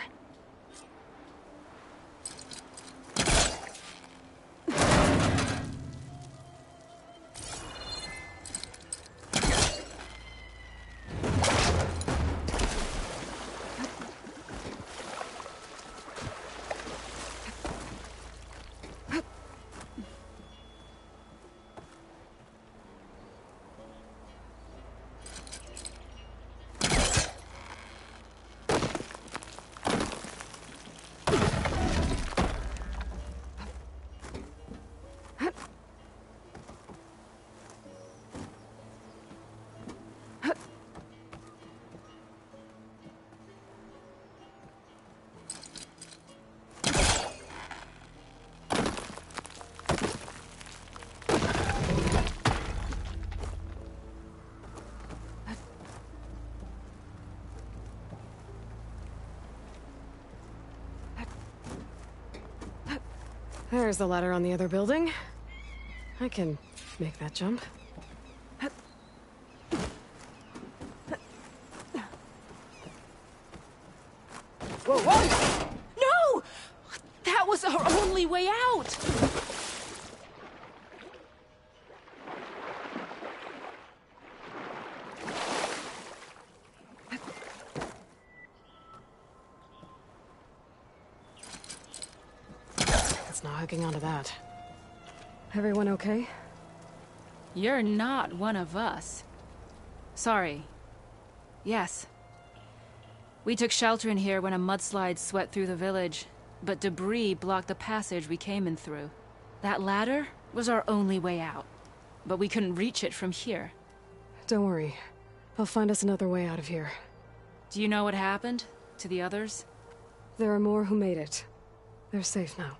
There's the ladder on the other building. I can make that jump. Whoa, whoa! No! That was our only way out! Not hooking onto that. Everyone okay? You're not one of us. Sorry. Yes. We took shelter in here when a mudslide swept through the village, but debris blocked the passage we came in through. That ladder was our only way out, but we couldn't reach it from here. Don't worry. They'll find us another way out of here. Do you know what happened to the others? There are more who made it. They're safe now.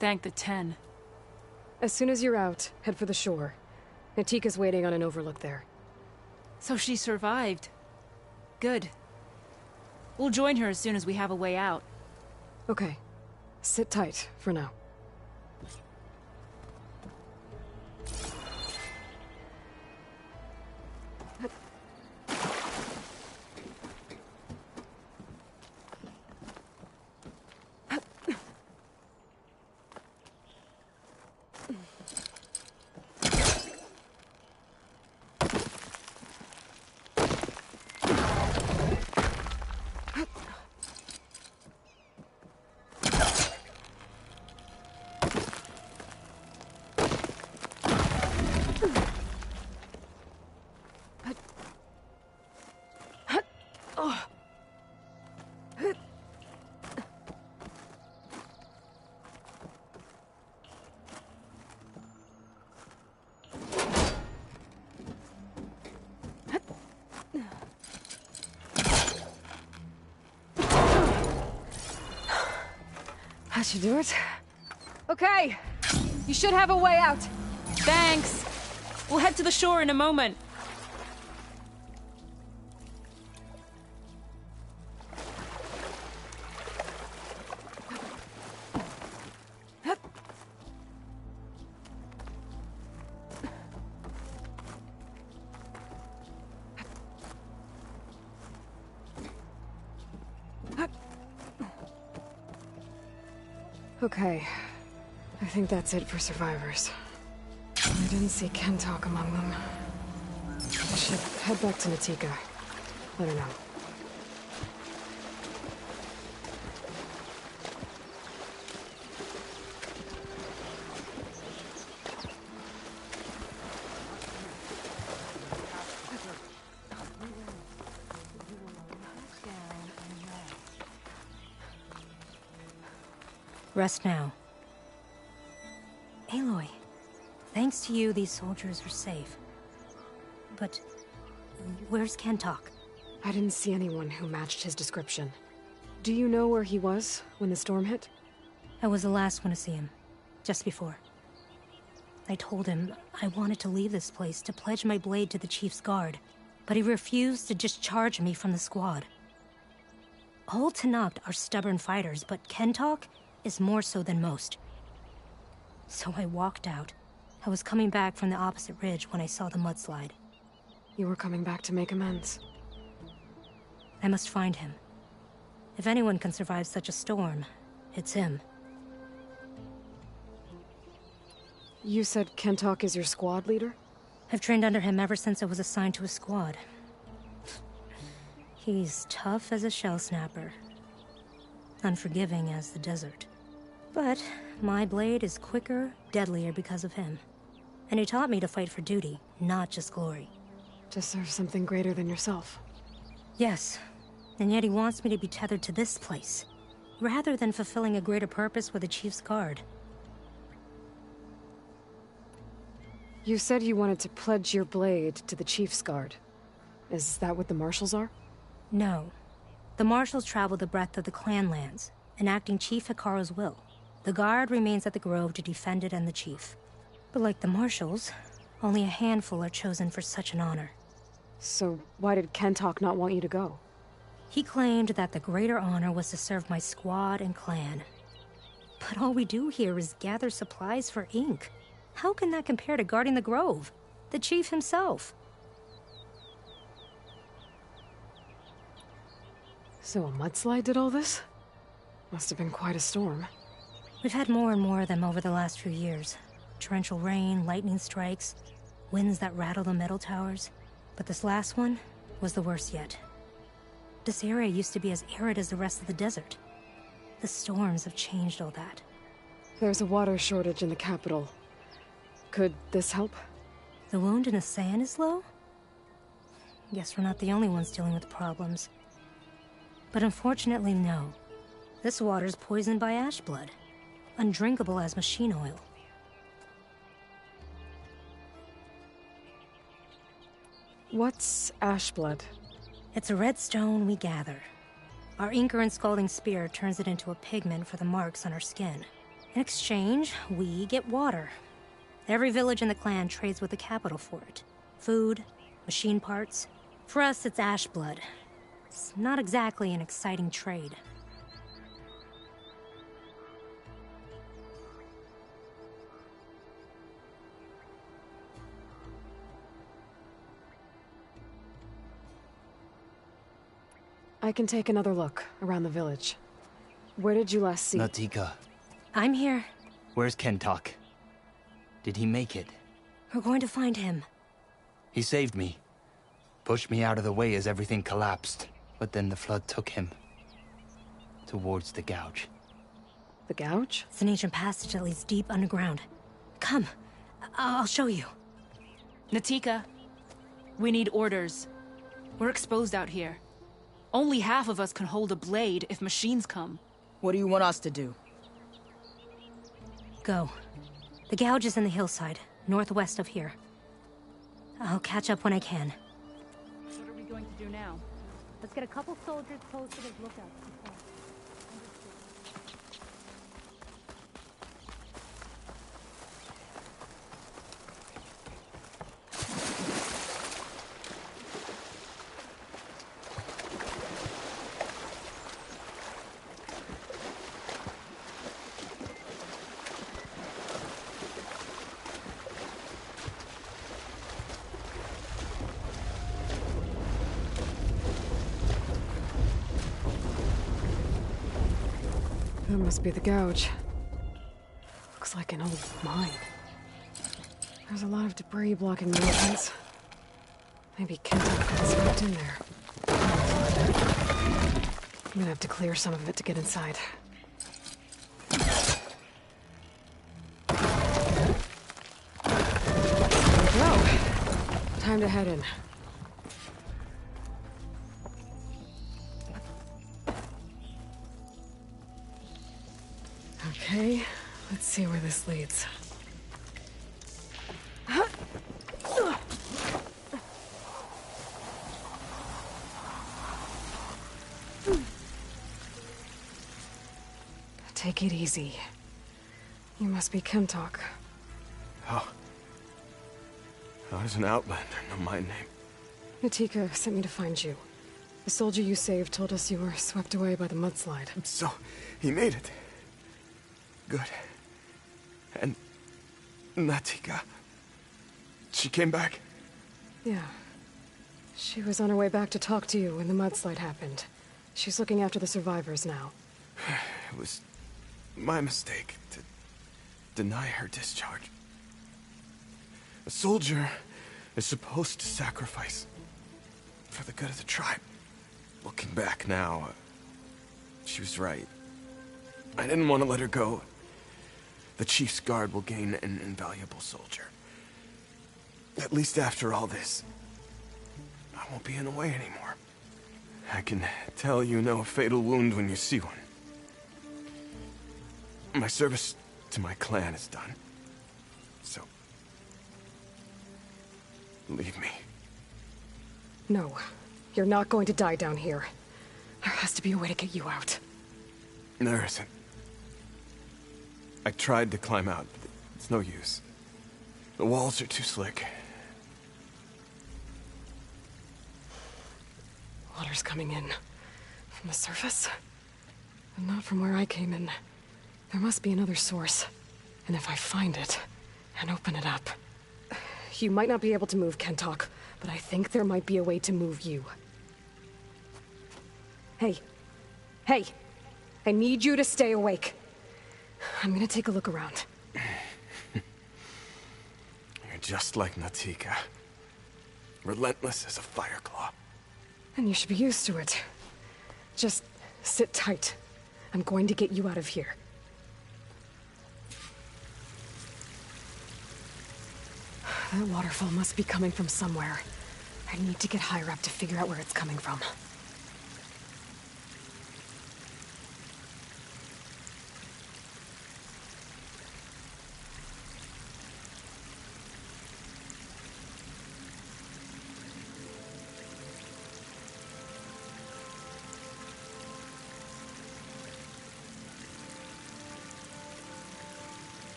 Thank the 10. As soon as you're out, head for the shore. Natika's waiting on an overlook there. So she survived. Good. We'll join her as soon as we have a way out. Okay. Sit tight for now. That should do it. Okay, you should have a way out. Thanks. We'll head to the shore in a moment. Okay. I think that's it for survivors. I didn't see Kentok among them. I should head back to Natika. Let her know. Rest now. Aloy, thanks to you, these soldiers are safe. But where's Kentok? I didn't see anyone who matched his description. Do you know where he was when the storm hit? I was the last one to see him, just before. I told him I wanted to leave this place to pledge my blade to the Chief's guard, but he refused to discharge me from the squad. All Tenakth are stubborn fighters, but Kentok is more so than most. So I walked out. I was coming back from the opposite ridge when I saw the mudslide. You were coming back to make amends. I must find him. If anyone can survive such a storm, it's him. You said Kentok is your squad leader? I've trained under him ever since I was assigned to a squad. He's tough as a shell snapper. Unforgiving as the desert. But my blade is quicker, deadlier because of him. And he taught me to fight for duty, not just glory. To serve something greater than yourself. Yes, and yet he wants me to be tethered to this place, rather than fulfilling a greater purpose with the Chief's guard. You said you wanted to pledge your blade to the Chief's guard. Is that what the Marshals are? No. The Marshals travel the breadth of the clan lands, enacting Chief Hekarro's will. The guard remains at the Grove to defend it and the Chief. But like the Marshals, only a handful are chosen for such an honor. So why did Kentok not want you to go? He claimed that the greater honor was to serve my squad and clan. But all we do here is gather supplies for ink. How can that compare to guarding the Grove? The Chief himself. So a mudslide did all this? Must have been quite a storm. We've had more and more of them over the last few years. Torrential rain, lightning strikes, winds that rattle the metal towers. But this last one was the worst yet. This area used to be as arid as the rest of the desert. The storms have changed all that. There's a water shortage in the capital. Could this help? The wound in Asan is low? Guess we're not the only ones dealing with the problems. But unfortunately, no. This water's poisoned by ash blood. Undrinkable as machine oil. What's ash blood? It's a red stone we gather. Our Inker and Scalding Spear turns it into a pigment for the marks on our skin. In exchange, we get water. Every village in the clan trades with the capital for it. Food, machine parts. For us, it's ash blood. It's not exactly an exciting trade. I can take another look around the village. Where did you last see? Natika, I'm here. where's Kentok? Did he make it? We're going to find him. He saved me. Pushed me out of the way as everything collapsed. But then the flood took him. Towards the gouge. The gouge? It's an ancient passage that leads deep underground. Come. I'll show you. Natika, we need orders. We're exposed out here. Only half of us can hold a blade if machines come. What do you want us to do? Go. The gouge is in the hillside, northwest of here. I'll catch up when I can. What are we going to do now? Let's get a couple soldiers posted as lookouts. That must be the gouge. Looks like an old mine. There's a lot of debris blocking the entrance. Maybe Kentok got swept in there. I'm gonna have to clear some of it to get inside. There we go. Time to head in. Okay, let's see where this leads. Take it easy. You must be Kentok. How does an outlander know my name? Natika sent me to find you. The soldier you saved told us you were swept away by the mudslide. So, he made it. Good. And Natika, she came back? Yeah. She was on her way back to talk to you when the mudslide happened. She's looking after the survivors now. It was my mistake to deny her discharge. A soldier is supposed to sacrifice for the good of the tribe. Looking back now, she was right. I didn't want to let her go. The Chief's Guard will gain an invaluable soldier. At least after all this, I won't be in the way anymore. I can tell you know a fatal wound when you see one. My service to my clan is done. So, leave me. No, you're not going to die down here. There has to be a way to get you out. There isn't. I tried to climb out, but it's no use. The walls are too slick. Water's coming in. From the surface? And not from where I came in. There must be another source. And if I find it, and open it up... You might not be able to move, Kentok, but I think there might be a way to move you. Hey. Hey! I need you to stay awake. I'm gonna take a look around. You're just like Natika. Relentless as a fireclaw. And you should be used to it. Just sit tight. I'm going to get you out of here. That waterfall must be coming from somewhere. I need to get higher up to figure out where it's coming from.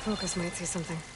focus might see something.